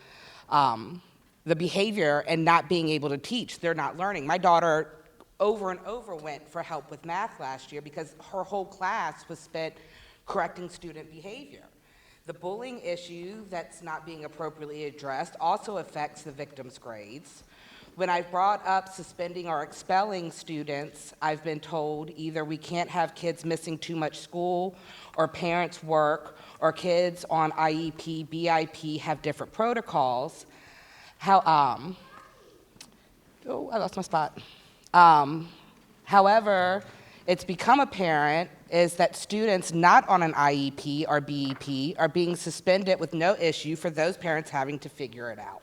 the behavior and not being able to teach. They're not learning. My daughter over and over went for help with math last year because her whole class was spent correcting student behavior. The bullying issue that's not being appropriately addressed also affects the victim's grades. When I've brought up suspending or expelling students, I've been told either we can't have kids missing too much school, or parents work, or kids on IEP, BIP have different protocols. I lost my spot. However, it's become apparent is that students not on an IEP or BEP are being suspended with no issue for those parents having to figure it out.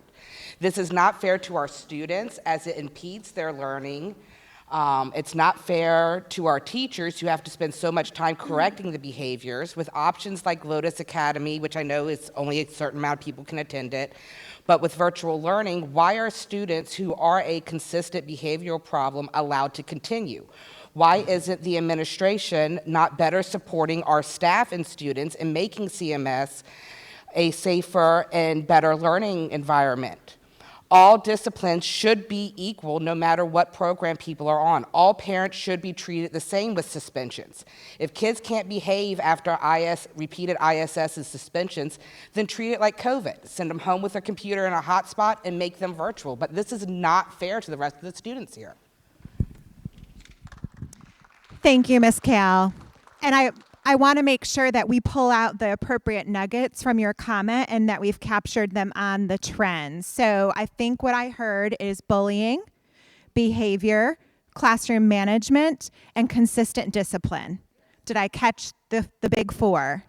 This is not fair to our students as it impedes their learning. It's not fair to our teachers who have to spend so much time correcting the behaviors with options like Lotus Academy, which I know is only a certain amount of people can attend it. But with virtual learning, why are students who are a consistent behavioral problem allowed to continue? Why isn't the administration not better supporting our staff and students in making CMS a safer and better learning environment? All disciplines should be equal no matter what program people are on. All parents should be treated the same with suspensions. If kids can't behave after repeated ISS and suspensions, then treat it like COVID. Send them home with a computer and a hotspot and make them virtual. But this is not fair to the rest of the students here. Thank you, Ms. Cal. And I want to make sure that we pull out the appropriate nuggets from your comment and that we've captured them on the trends. So I think what I heard is bullying, behavior, classroom management, and consistent discipline. Did I catch the big four?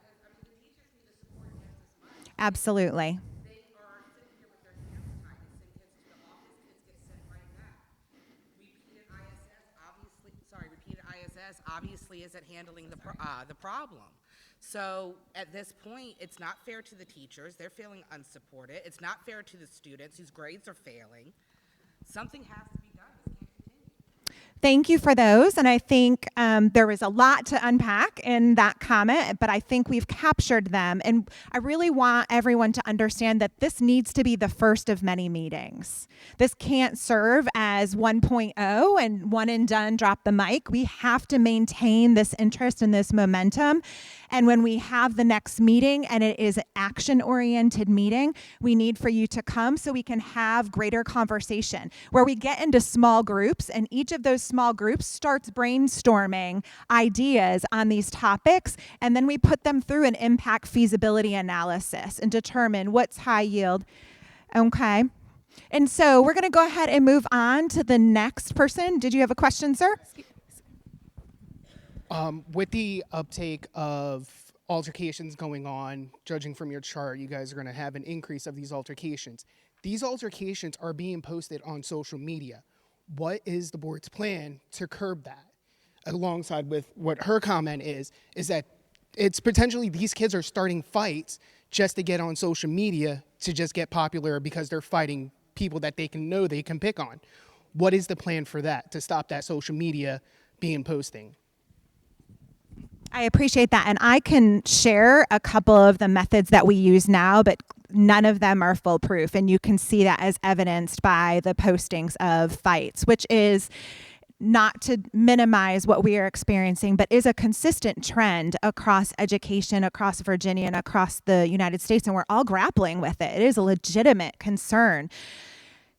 Absolutely. Repeated ISS obviously isn't handling the problem. So at this point, it's not fair to the teachers. They're feeling unsupported. It's not fair to the students whose grades are failing. Something has to be done. This can't continue. Thank you for those. And I think there was a lot to unpack in that comment, but I think we've captured them. And I really want everyone to understand that this needs to be the first of many meetings. This can't serve as 1.0 and one and done, drop the mic. We have to maintain this interest and this momentum. And when we have the next meeting and it is an action-oriented meeting, we need for you to come so we can have greater conversation where we get into small groups and each of those small groups starts brainstorming ideas on these topics, and then we put them through an impact feasibility analysis and determine what's high yield. Okay. And so we're going to go ahead and move on to the next person. Did you have a question, sir? With the uptake of altercations going on, judging from your chart, you guys are going to have an increase of these altercations. These altercations are being posted on social media. What is the board's plan to curb that? Alongside with what her comment is that it's potentially these kids are starting fights just to get on social media to just get popular because they're fighting people that they can pick on. What is the plan for that, to stop that social media being posting? I appreciate that. And I can share a couple of the methods that we use now, but none of them are foolproof. And you can see that as evidenced by the postings of fights, which is not to minimize what we are experiencing, but is a consistent trend across education, across Virginia, and across the United States. And we're all grappling with it. It is a legitimate concern.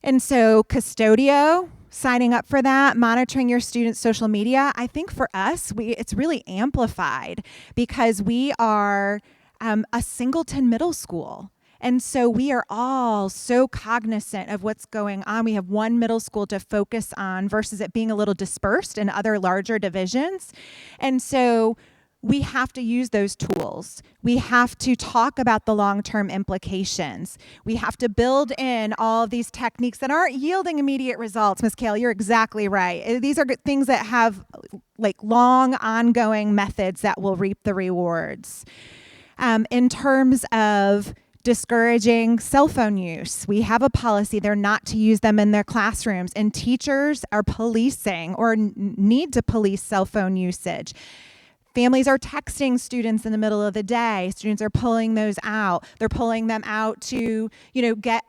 And so Custodio, signing up for that, monitoring your students' social media, I think for us, it's really amplified because we are a singleton middle school. And so we are all so cognizant of what's going on. We have one middle school to focus on versus it being a little dispersed in other larger divisions. And so we have to use those tools. We have to talk about the long-term implications. We have to build in all of these techniques that aren't yielding immediate results. Ms. Kale, you're exactly right. These are things that have like long, ongoing methods that will reap the rewards. In terms of discouraging cell phone use, we have a policy. They're not to use them in their classrooms, and teachers are policing or need to police cell phone usage. Families are texting students in the middle of the day. Students are pulling those out. They're pulling them out to, get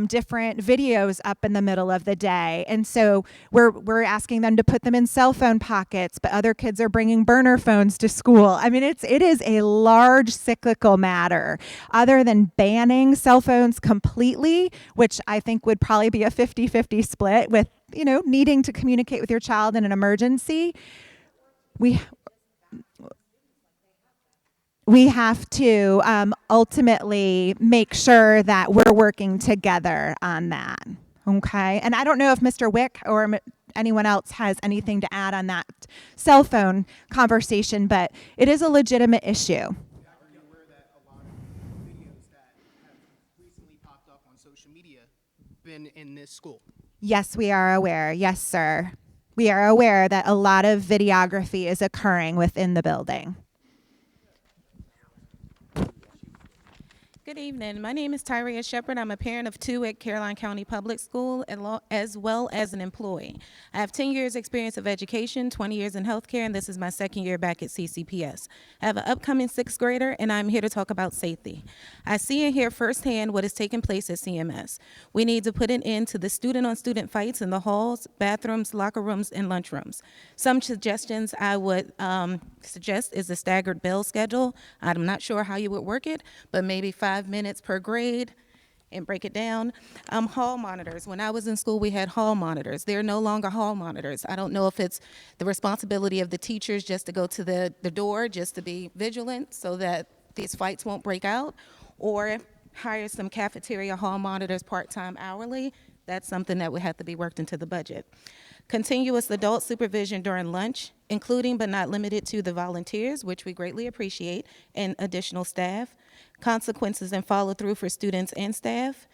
different videos up in the middle of the day. And so we're asking them to put them in cell phone pockets, but other kids are bringing burner phones to school. I mean, it is a large cyclical matter. Other than banning cell phones completely, which I think would probably be a 50-50 split with, needing to communicate with your child in an emergency, we have to ultimately make sure that we're working together on that. Okay. And I don't know if Mr. Wick or anyone else has anything to add on that cell phone conversation, but it is a legitimate issue. Are you aware that a lot of videos that have recently popped up on social media been in this school? Yes, we are aware. Yes, sir. We are aware that a lot of videography is occurring within the building. Good evening. My name is Tyria Shepard. I'm a parent of 2 at Caroline County Public School, as well as an employee. I have 10 years experience of education, 20 years in healthcare, and this is my second year back at CCPS. I have an upcoming 6th grader, and I'm here to talk about safety. I see and hear firsthand what is taking place at CMS. We need to put an end to the student-on-student fights in the halls, bathrooms, locker rooms, and lunchrooms. Some suggestions I would suggest is a staggered bell schedule. I'm not sure how you would work it, but maybe 5 minutes per grade and break it down. Hall monitors. When I was in school, we had hall monitors. They're no longer hall monitors. I don't know if it's the responsibility of the teachers just to go to the door, just to be vigilant so that these fights won't break out, or hire some cafeteria hall monitors part-time hourly. That's something that would have to be worked into the budget. Continuous adult supervision during lunch, including but not limited to the volunteers, which we greatly appreciate, and additional staff. Consequences and follow-through for students and staff.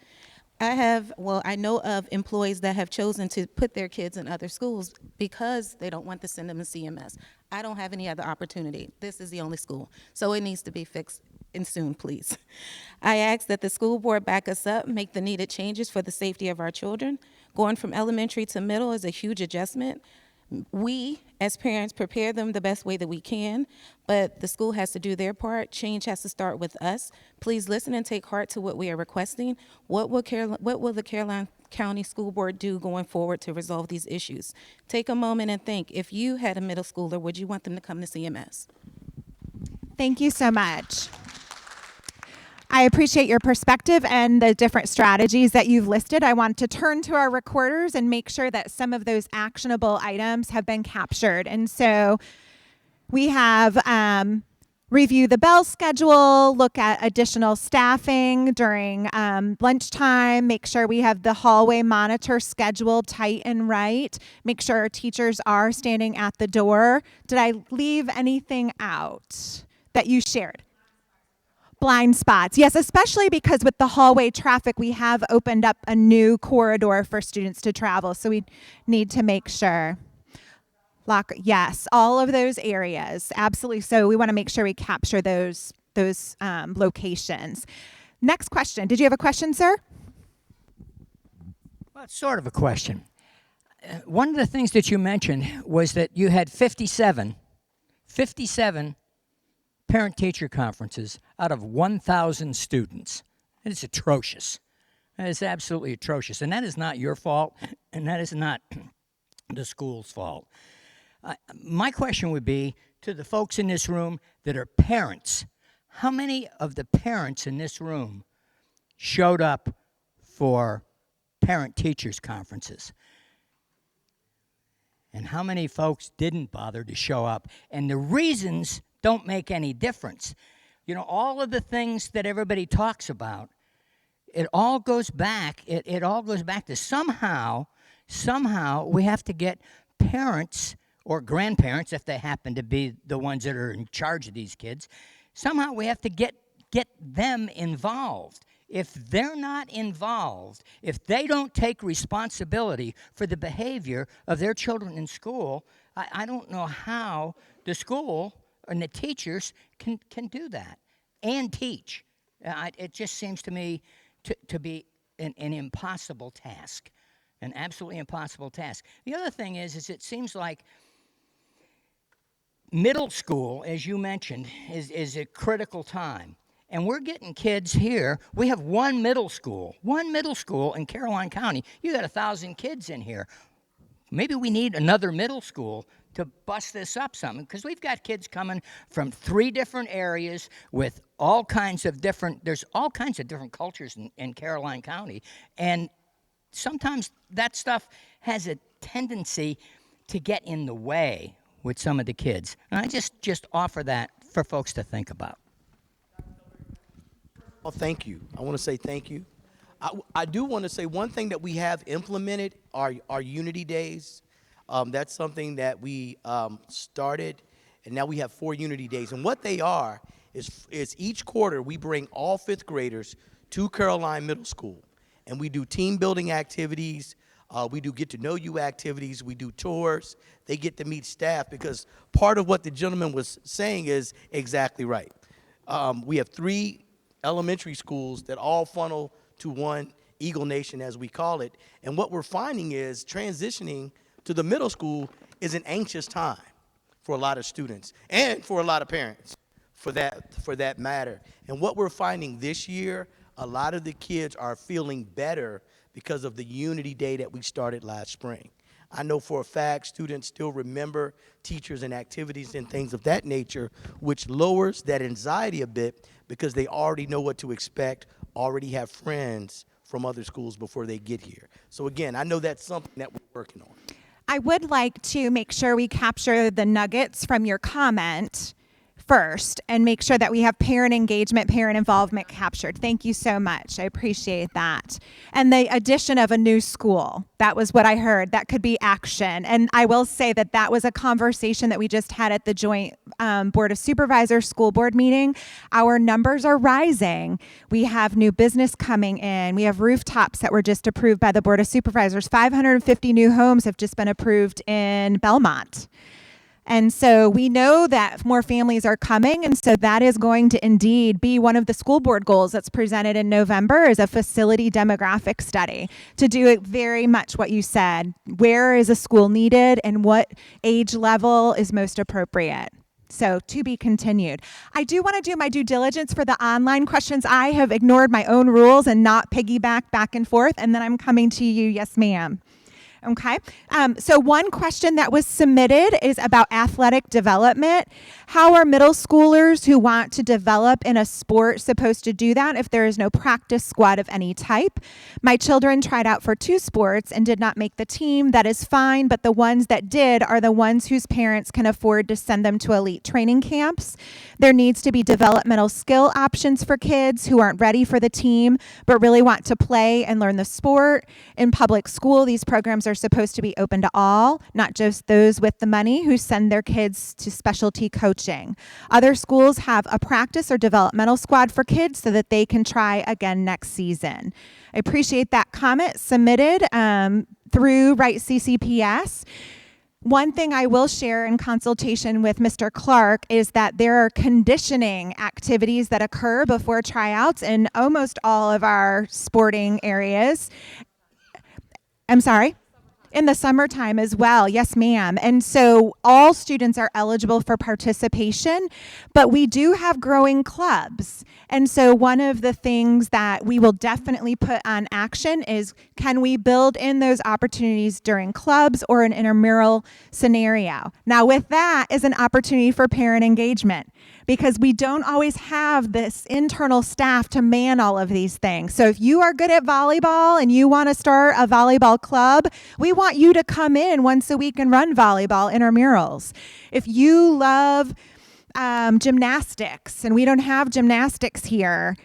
I know of employees that have chosen to put their kids in other schools because they don't want to send them to CMS. I don't have any other opportunity. This is the only school. So it needs to be fixed and soon, please. I ask that the school board back us up, make the needed changes for the safety of our children. Going from elementary to middle is a huge adjustment. We, as parents, prepare them the best way that we can, but the school has to do their part. Change has to start with us. Please listen and take heart to what we are requesting. What will the Caroline County School Board do going forward to resolve these issues? Take a moment and think. If you had a middle schooler, would you want them to come to CMS? Thank you so much. I appreciate your perspective and the different strategies that you've listed. I want to turn to our recorders and make sure that some of those actionable items have been captured. And so we have review the bell schedule, look at additional staffing during lunchtime, make sure we have the hallway monitor scheduled tight and right, make sure our teachers are standing at the door. Did I leave anything out that you shared? Blind spots. Yes, especially because with the hallway traffic, we have opened up a new corridor for students to travel. So we need to make sure. Yes, all of those areas. Absolutely. So we want to make sure we capture those locations. Next question. Did you have a question, sir? Well, it's sort of a question. One of the things that you mentioned was that you had 57 parent-teacher conferences out of 1,000 students. It's atrocious. That is absolutely atrocious. And that is not your fault, and that is not the school's fault. My question would be to the folks in this room that are parents. How many of the parents in this room showed up for parent-teachers conferences? And how many folks didn't bother to show up? And the reasons don't make any difference. You know, all of the things that everybody talks about, it all goes back to somehow we have to get parents or grandparents, if they happen to be the ones that are in charge of these kids, somehow we have to get them involved. If they're not involved, if they don't take responsibility for the behavior of their children in school, I don't know how the school and the teachers can do that and teach. It just seems to me to be an impossible task, an absolutely impossible task. The other thing is it seems like middle school, as you mentioned, is a critical time. And we're getting kids here. We have one middle school in Caroline County. You got 1,000 kids in here. Maybe we need another middle school to bust this up something, because we've got kids coming from 3 different areas with all kinds of different, there's all kinds of different cultures in Caroline County. And sometimes that stuff has a tendency to get in the way with some of the kids. And I just offer that for folks to think about. Well, thank you. I want to say thank you. I do want to say one thing that we have implemented are Unity Days. That's something that we started, and now we have 4 Unity Days. And what they are is each quarter we bring all 5th graders to Caroline Middle School, and we do team building activities. We do get to know you activities. We do tours. They get to meet staff, because part of what the gentleman was saying is exactly right. We have 3 elementary schools that all funnel to one Eagle Nation, as we call it. And what we're finding is transitioning to the middle school is an anxious time for a lot of students and for a lot of parents, for that matter. And what we're finding this year, a lot of the kids are feeling better because of the Unity Day that we started last spring. I know for a fact students still remember teachers and activities and things of that nature, which lowers that anxiety a bit because they already know what to expect, already have friends from other schools before they get here. So again, I know that's something that we're working on. I would like to make sure we capture the nuggets from your comment first and make sure that we have parent engagement, parent involvement captured. Thank you so much. I appreciate that. And the addition of a new school, that was what I heard. That could be action. And I will say that that was a conversation that we just had at the joint Board of Supervisors school board meeting. Our numbers are rising. We have new business coming in. We have rooftops that were just approved by the Board of Supervisors. 550 new homes have just been approved in Belmont. And so we know that more families are coming, and so that is going to indeed be one of the school board goals that's presented in November, is a facility demographic study to do it very much what you said. Where is a school needed and what age level is most appropriate? So to be continued. I do want to do my due diligence for the online questions. I have ignored my own rules and not piggyback back and forth, and then I'm coming to you. Yes, ma'am. Okay, so one question that was submitted is about athletic development. How are middle schoolers who want to develop in a sport supposed to do that if there is no practice squad of any type? My children tried out for 2 sports and did not make the team. That is fine, but the ones that did are the ones whose parents can afford to send them to elite training camps. There needs to be developmental skill options for kids who aren't ready for the team but really want to play and learn the sport. In public school, these programs are supposed to be open to all, not just those with the money who send their kids to specialty coaching. Other schools have a practice or developmental squad for kids so that they can try again next season. I appreciate that comment submitted through Right CCPS. One thing I will share in consultation with Mr. Clark is that there are conditioning activities that occur before tryouts in almost all of our sporting areas. I'm sorry? In the summertime as well, yes ma'am. And so all students are eligible for participation, but we do have growing clubs. And so one of the things that we will definitely put on action is, can we build in those opportunities during clubs or an intramural scenario? Now with that is an opportunity for parent engagement, because we don't always have this internal staff to man all of these things. So if you are good at volleyball and you want to start a volleyball club, we want you to come in once a week and run volleyball intramurals. If you love gymnastics and we don't have gymnastics here,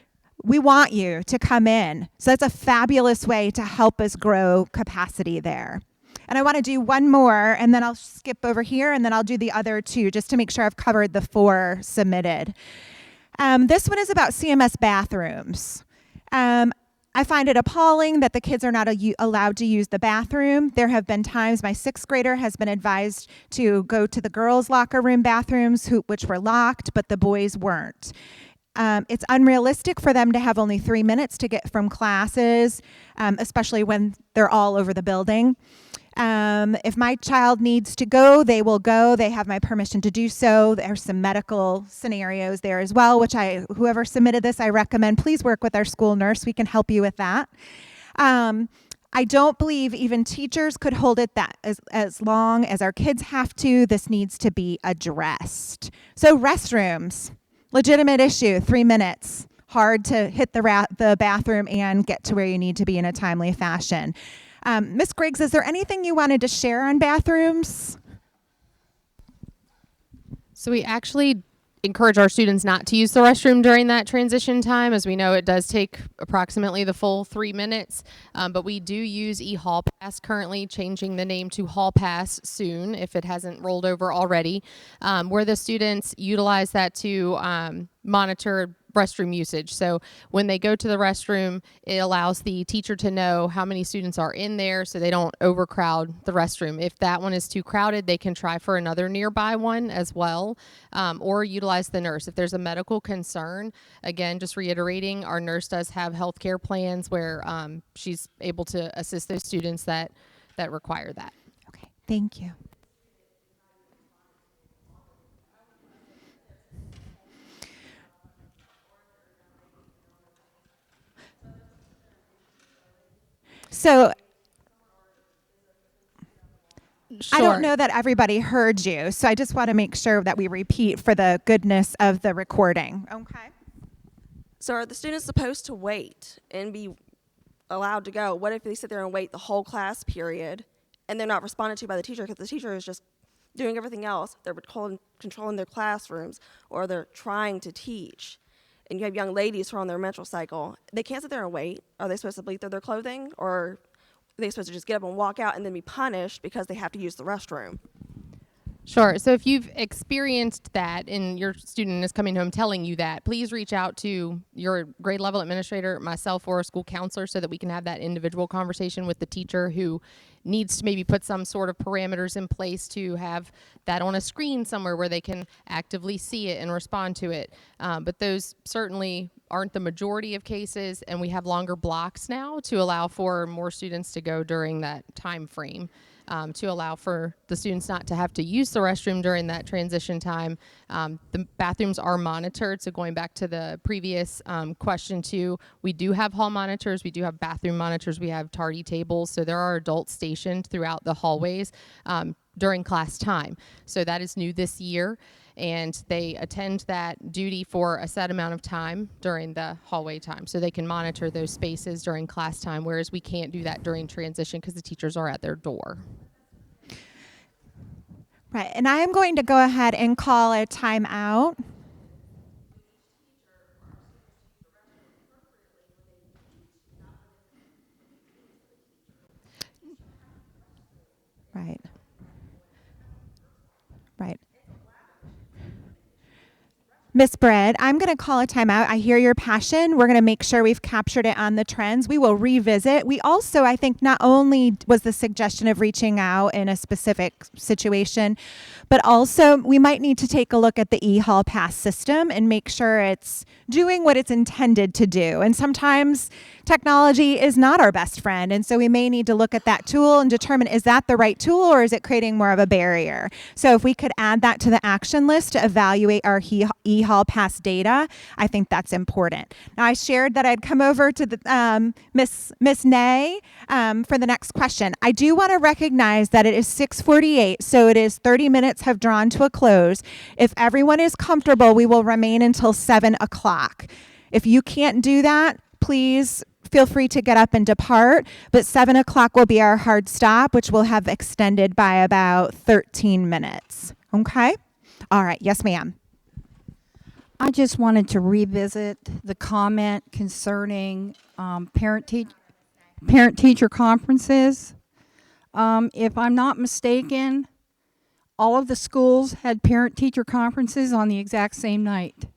we want you to come in. So that's a fabulous way to help us grow capacity there. And I want to do one more, and then I'll skip over here, and then I'll do the other 2 just to make sure I've covered the 4 submitted. This one is about CMS bathrooms. I find it appalling that the kids are not allowed to use the bathroom. There have been times my 6th grader has been advised to go to the girls' locker room bathrooms, which were locked, but the boys weren't. It's unrealistic for them to have only 3 minutes to get from classes, especially when they're all over the building. If my child needs to go, they will go. They have my permission to do so. There's some medical scenarios there as well, which whoever submitted this, I recommend please work with our school nurse. We can help you with that. I don't believe even teachers could hold it that as long as our kids have to. This needs to be addressed. So restrooms, legitimate issue, 3 minutes. Hard to hit the bathroom and get to where you need to be in a timely fashion. Ms. Griggs, is there anything you wanted to share on bathrooms? So we actually encourage our students not to use the restroom during that transition time. As we know, it does take approximately the full 3 minutes, but we do use eHall Pass currently, changing the name to Hall Pass soon if it hasn't rolled over already, where the students utilize that to monitor restroom usage. So when they go to the restroom, it allows the teacher to know how many students are in there so they don't overcrowd the restroom. If that one is too crowded, they can try for another nearby one as well, or utilize the nurse. If there's a medical concern, again, just reiterating, our nurse does have healthcare plans where she's able to assist those students that require that. Okay, thank you. So Sure. I don't know that everybody heard you, so I just want to make sure that we repeat for the goodness of the recording. Okay. So are the students supposed to wait and be allowed to go? What if they sit there and wait the whole class period and they're not responded to by the teacher because the teacher is just doing everything else? They're controlling their classrooms, or they're trying to teach. And you have young ladies who are on their menstrual cycle. They can't sit there and wait. Are they supposed to bleed through their clothing? Or are they supposed to just get up and walk out and then be punished because they have to use the restroom? Sure. So if you've experienced that and your student is coming home telling you that, please reach out to your grade level administrator, myself, or a school counselor so that we can have that individual conversation with the teacher who needs to maybe put some sort of parameters in place to have that on a screen somewhere where they can actively see it and respond to it. But those certainly aren't the majority of cases, and we have longer blocks now to allow for more students to go during that time frame. To allow for the students not to have to use the restroom during that transition time. The bathrooms are monitored, so going back to the previous question too, we do have hall monitors, we do have bathroom monitors, we have tardy tables, so there are adults stationed throughout the hallways during class time. So that is new this year, and they attend that duty for a set amount of time during the hallway time. So they can monitor those spaces during class time, whereas we can't do that during transition because the teachers are at their door. Right, and I am going to go ahead and call a timeout. Right. Right. Miss Bread, I'm going to call a timeout. I hear your passion. We're going to make sure we've captured it on the trends. We will revisit. We also, I think, not only was the suggestion of reaching out in a specific situation, but also we might need to take a look at the eHall Pass system and make sure it's doing what it's intended to do. And sometimes technology is not our best friend. And so we may need to look at that tool and determine, is that the right tool or is it creating more of a barrier? So if we could add that to the action list to evaluate our eHall Pass data, I think that's important. Now I shared that I'd come over to the Miss Nay for the next question. I do want to recognize that it is 6:48, so it is 30 minutes have drawn to a close. If everyone is comfortable, we will remain until 7 o'clock. If you can't do that, please feel free to get up and depart, but 7 o'clock will be our hard stop, which we'll have extended by about 13 minutes. Okay? All right. Yes, ma'am. I just wanted to revisit the comment concerning parent-teacher conferences. If I'm not mistaken, all of the schools had parent-teacher conferences on the exact same night.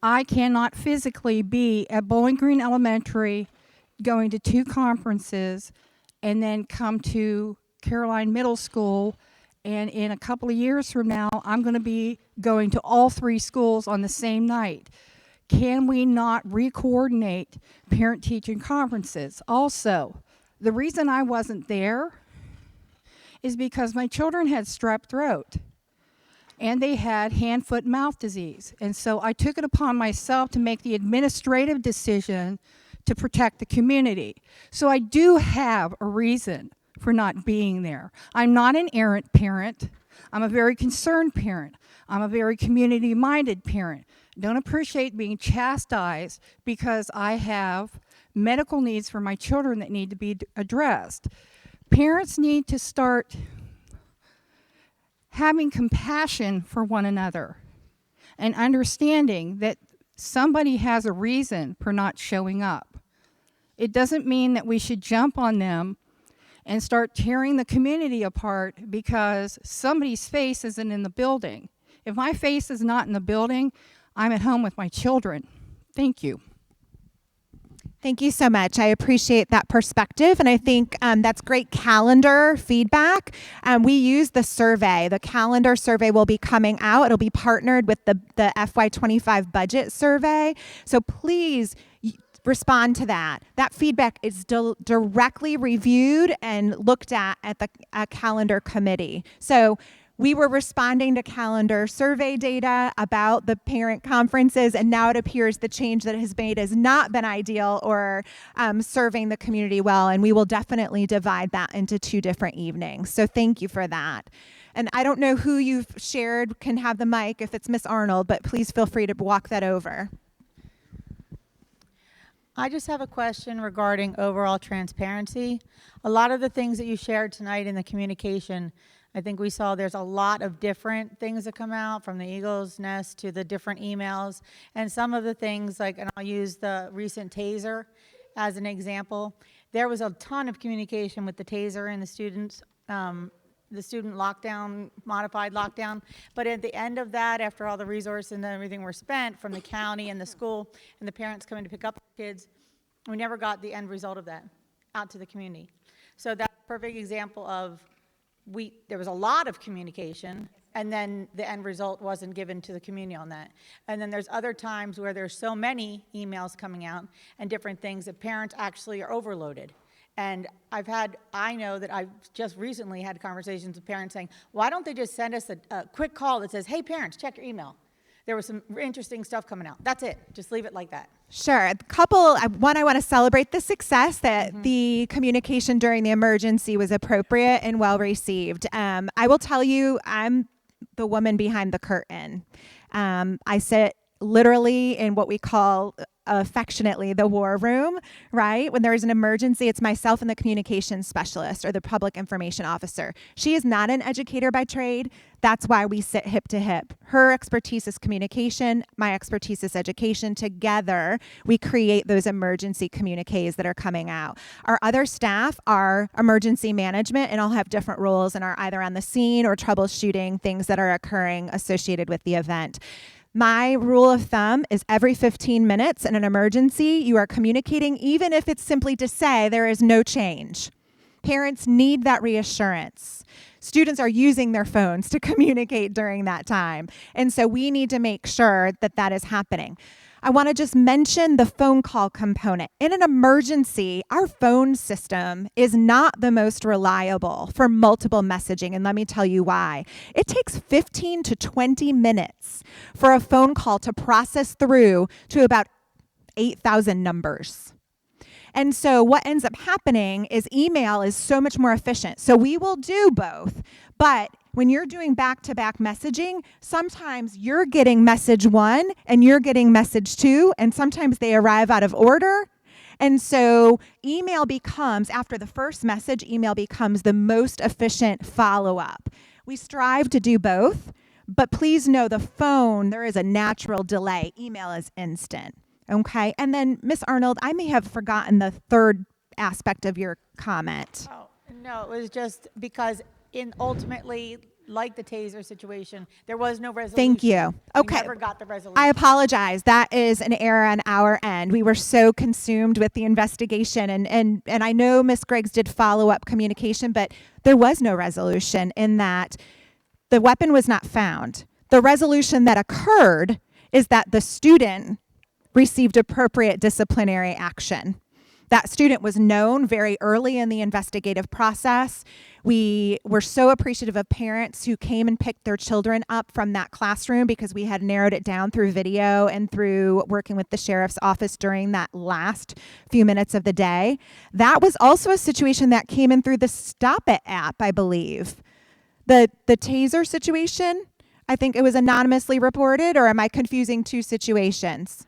I cannot physically be at Bowling Green Elementary going to 2 conferences and then come to Caroline Middle School, and in a couple of years from now, I'm going to be going to all 3 schools on the same night. Can we not re-coordinate parent-teaching conferences? Also, the reason I wasn't there is because my children had strep throat and they had hand, foot, mouth disease. And so I took it upon myself to make the administrative decision to protect the community. So I do have a reason for not being there. I'm not an errant parent. I'm a very concerned parent. I'm a very community-minded parent. Don't appreciate being chastised because I have medical needs for my children that need to be addressed. Parents need to start having compassion for one another and understanding that somebody has a reason for not showing up. It doesn't mean that we should jump on them and start tearing the community apart because somebody's face isn't in the building. If my face is not in the building, I'm at home with my children. Thank you. Thank you so much. I appreciate that perspective, and I think that's great calendar feedback. We use the survey. The calendar survey will be coming out. It'll be partnered with the FY25 budget survey. So please respond to that. That feedback is directly reviewed and looked at the calendar committee. So we were responding to calendar survey data about the parent conferences, and now it appears the change that has made has not been ideal or serving the community well, and we will definitely divide that into 2 different evenings. So thank you for that. And I don't know who you've shared can have the mic, if it's Miss Arnold, but please feel free to walk that over. I just have a question regarding overall transparency. A lot of the things that you shared tonight in the communication, I think we saw there's a lot of different things that come out, from the Eagle's Nest to the different emails. And some of the things, like, and I'll use the recent taser as an example. There was a ton of communication with the taser and the students, the student lockdown, modified lockdown. But at the end of that, after all the resources and everything were spent from the county and the school and the parents coming to pick up the kids, we never got the end result of that out to the community. So that's a perfect example of there was a lot of communication, and then the end result wasn't given to the community on that. And then there's other times where there's so many emails coming out and different things that parents actually are overloaded. And I know that I've just recently had conversations with parents saying, why don't they just send us a quick call that says, hey parents, check your email. There was some interesting stuff coming out. That's it, just leave it like that. Sure. One, I want to celebrate the success that the communication during the emergency was appropriate and well received. I will tell you, I'm the woman behind the curtain. I sit literally in what we call affectionately the war room, right? When there's an emergency, it's myself and the communications specialist or the public information officer. She is not an educator by trade. That's why we sit hip to hip. Her expertise is communication. My expertise is education. Together, we create those emergency communiques that are coming out. Our other staff are emergency management and all have different roles and are either on the scene or troubleshooting things that are occurring associated with the event. My rule of thumb is every 15 minutes in an emergency, you are communicating, even if it's simply to say there is no change. Parents need that reassurance. Students are using their phones to communicate during that time. And so we need to make sure that that is happening. I want to just mention the phone call component. In an emergency, our phone system is not the most reliable for multiple messaging, and let me tell you why. It takes 15 to 20 minutes for a phone call to process through to about 8,000 numbers. And so what ends up happening is email is so much more efficient. So we will do both, but when you're doing back-to-back messaging, sometimes you're getting message 1 and you're getting message 2, and sometimes they arrive out of order. And so email becomes, after the first message, email becomes the most efficient follow-up. We strive to do both, but please know the phone, there is a natural delay. Email is instant, okay? And then, Ms. Arnold, I may have forgotten the third aspect of your comment. Oh, no, it was just because ultimately, like the taser situation, there was no resolution. Thank you. Okay. We never got the resolution. I apologize. That is an error on our end. We were so consumed with the investigation, and I know Ms. Griggs did follow-up communication, but there was no resolution in that the weapon was not found. The resolution that occurred is that the student received appropriate disciplinary action. That student was known very early in the investigative process. We were so appreciative of parents who came and picked their children up from that classroom because we had narrowed it down through video and through working with the sheriff's office during that last few minutes of the day. That was also a situation that came in through the Stop It app, I believe. The taser situation, I think it was anonymously reported, or am I confusing two situations?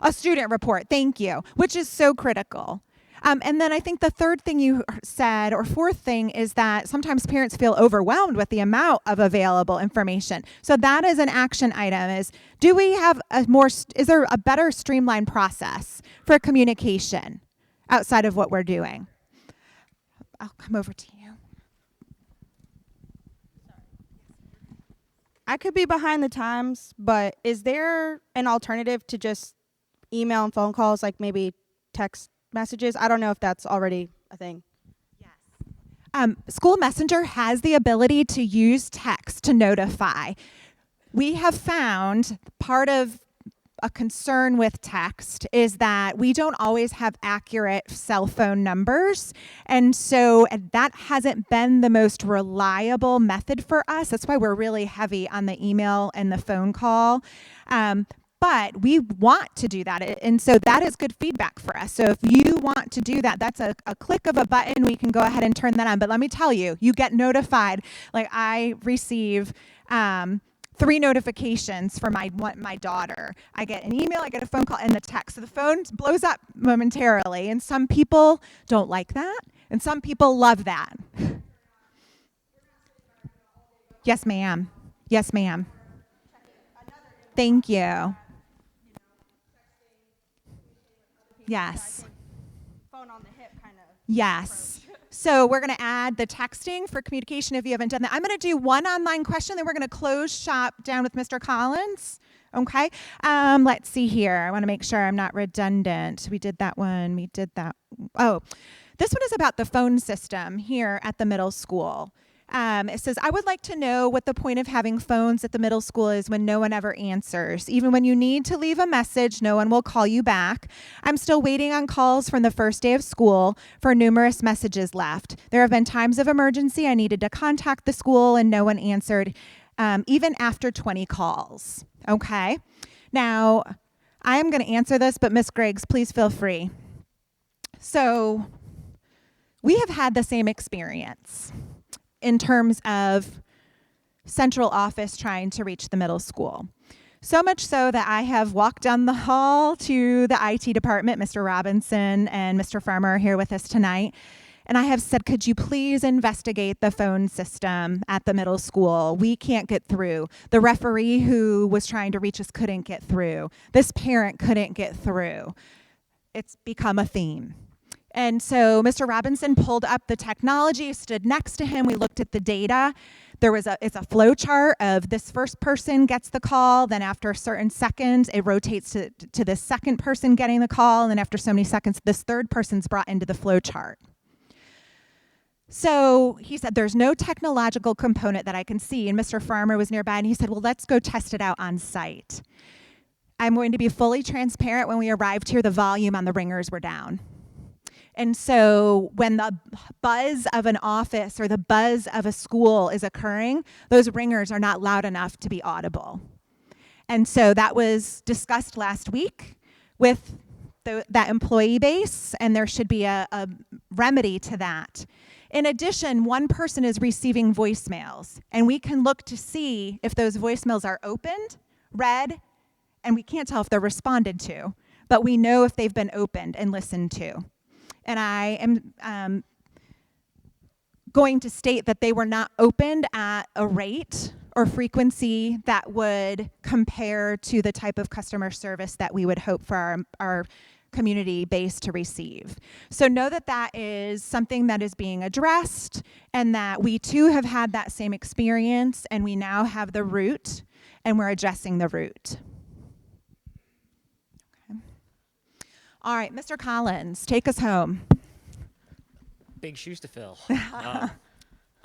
A student report, thank you, which is so critical. And then I think the third thing you said, or fourth thing, is that sometimes parents feel overwhelmed with the amount of available information. So that is an action item, is do we have is there a better streamlined process for communication outside of what we're doing? I'll come over to you. I could be behind the times, but is there an alternative to just email and phone calls, like maybe text messages? I don't know if that's already a thing. School Messenger has the ability to use text to notify. We have found part of a concern with text is that we don't always have accurate cell phone numbers. And so that hasn't been the most reliable method for us. That's why we're really heavy on the email and the phone call. But we want to do that. And so that is good feedback for us. So if you want to do that, that's a click of a button. We can go ahead and turn that on. But let me tell you, you get notified. Like I receive 3 notifications for my daughter. I get an email, I get a phone call, and the text. So the phone blows up momentarily. And some people don't like that. And some people love that. Yes, ma'am. Yes, ma'am. Thank you. Yes. Phone on the hip kind of. Yes. So we're going to add the texting for communication if you haven't done that. I'm going to do one online question, then we're going to close shop down with Mr. Collins. Okay. Let's see here. I want to make sure I'm not redundant. We did that one. We did that. Oh, this one is about the phone system here at the middle school. It says, I would like to know what the point of having phones at the middle school is when no one ever answers. Even when you need to leave a message, no one will call you back. I'm still waiting on calls from the first day of school for numerous messages left. There have been times of emergency I needed to contact the school and no one answered, even after 20 calls. Okay. Now, I am going to answer this, but Ms. Griggs, please feel free. So, we have had the same experience in terms of central office trying to reach the middle school. So much so that I have walked down the hall to the IT department. Mr. Robinson and Mr. Farmer are here with us tonight. And I have said, could you please investigate the phone system at the middle school? We can't get through. The referee who was trying to reach us couldn't get through. This parent couldn't get through. It's become a theme. And so Mr. Robinson pulled up the technology, stood next to him. We looked at the data. It's a flow chart of this first person gets the call. Then after a certain seconds, it rotates to the second person getting the call. And then after so many seconds, this third person's brought into the flow chart. So he said, there's no technological component that I can see. And Mr. Farmer was nearby and he said, well, let's go test it out on site. I'm going to be fully transparent. When we arrived here, the volume on the ringers were down. And so when the buzz of an office or the buzz of a school is occurring, those ringers are not loud enough to be audible. And so that was discussed last week with that employee base, and there should be a remedy to that. In addition, one person is receiving voicemails, and we can look to see if those voicemails are opened, read, and we can't tell if they're responded to, but we know if they've been opened and listened to. And I am going to state that they were not opened at a rate or frequency that would compare to the type of customer service that we would hope for our community base to receive. So know that that is something that is being addressed, and that we too have had that same experience, and we now have the root, and we're addressing the root. All right, Mr. Collins, take us home. Big shoes to fill. I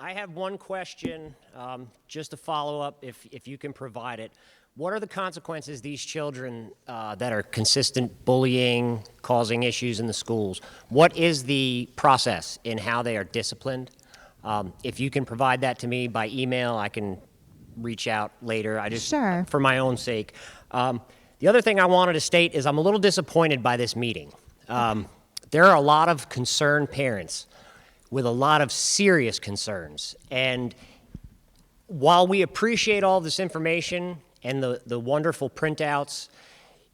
have one question, just to follow up, if you can provide it. what are the consequences these children that are consistent bullying, causing issues in the schools? What is the process in how they are disciplined? If you can provide that to me by email, I can reach out later. I just, Sure. for my own sake. The other thing I wanted to state is I'm a little disappointed by this meeting. There are a lot of concerned parents with a lot of serious concerns. And while we appreciate all this information and the wonderful printouts,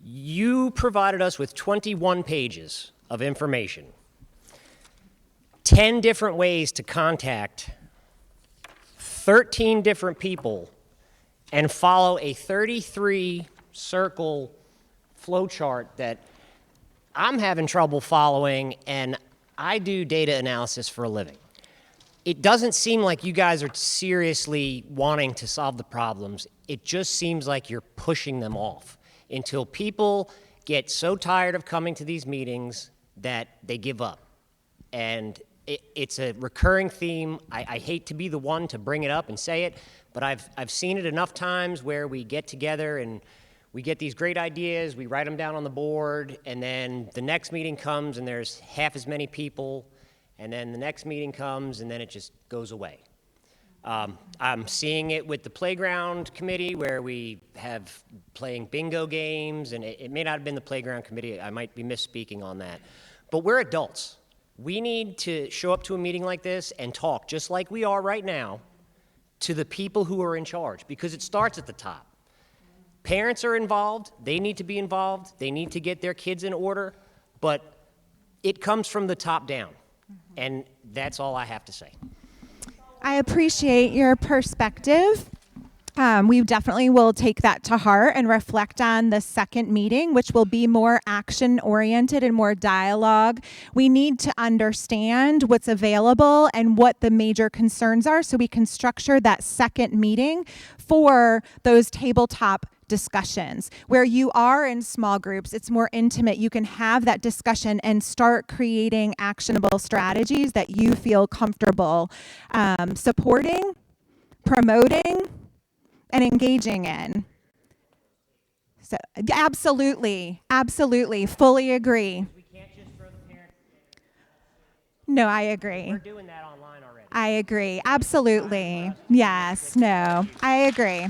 you provided us with 21 pages of information, 10 different ways to contact 13 different people and follow a 33-circle flowchart that I'm having trouble following, and I do data analysis for a living. It doesn't seem like you guys are seriously wanting to solve the problems. It just seems like you're pushing them off until people get so tired of coming to these meetings that they give up. And it's a recurring theme. I hate to be the one to bring it up and say it, but I've seen it enough times where we get together and we get these great ideas, we write them down on the board, and then the next meeting comes and there's half as many people, and then the next meeting comes and then it just goes away. I'm seeing it with the playground committee where we have playing bingo games, and it may not have been the playground committee, I might be misspeaking on that. But we're adults. We need to show up to a meeting like this and talk, just like we are right now, to the people who are in charge, because it starts at the top. Parents are involved, they need to be involved, they need to get their kids in order, but it comes from the top down, and that's all I have to say. I appreciate your perspective. We definitely will take that to heart and reflect on the second meeting, which will be more action-oriented and more dialogue. We need to understand what's available and what the major concerns are so we can structure that second meeting for those tabletop discussions where you are in small groups. It's more intimate. You can have that discussion and start creating actionable strategies that you feel comfortable supporting, promoting, and engaging in. So absolutely, fully agree. We can't just throw the parents. No, I agree. We're doing that online already. I agree. Absolutely. Yes. No, I agree.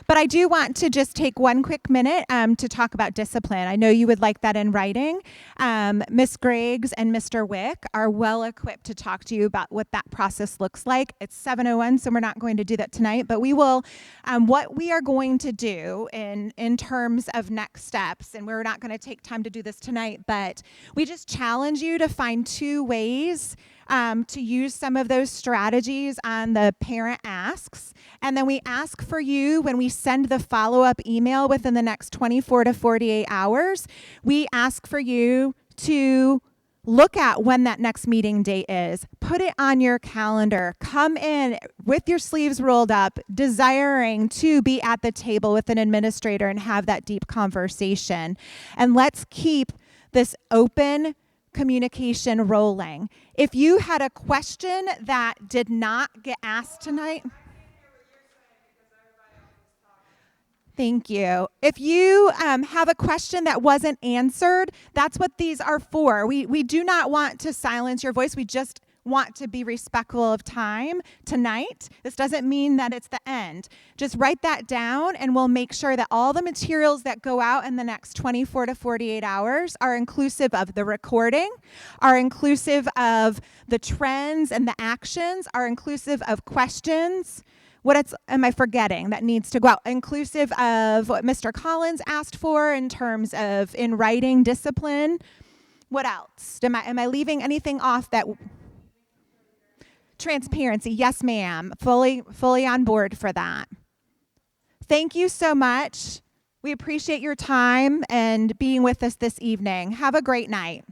But I do want to just take one quick minute to talk about discipline. I know you would like that in writing. Ms. Griggs and Mr. Wick are well equipped to talk to you about what that process looks like. It's 7:01, so we're not going to do that tonight, but we will, what we are going to do in terms of next steps, and we're not going to take time to do this tonight, but we just challenge you to find 2 ways to use some of those strategies on the parent asks. And then we ask for you, when we send the follow-up email within the next 24 to 48 hours, we ask for you to look at when that next meeting date is. Put it on your calendar. Come in with your sleeves rolled up, desiring to be at the table with an administrator and have that deep conversation. And let's keep this open communication rolling. If you had a question that did not get asked tonight, thank you. If you have a question that wasn't answered, that's what these are for. We do not want to silence your voice. We just want to be respectful of time tonight. This doesn't mean that it's the end. Just write that down, and we'll make sure that all the materials that go out in the next 24 to 48 hours are inclusive of the recording, are inclusive of the trends and the actions, are inclusive of questions. What am I forgetting that needs to go out? Inclusive of what Mr. Collins asked for in terms of in writing discipline. What else? Am I leaving anything off that? Transparency, yes, ma'am. Fully on board for that. Thank you so much. We appreciate your time and being with us this evening. Have a great night.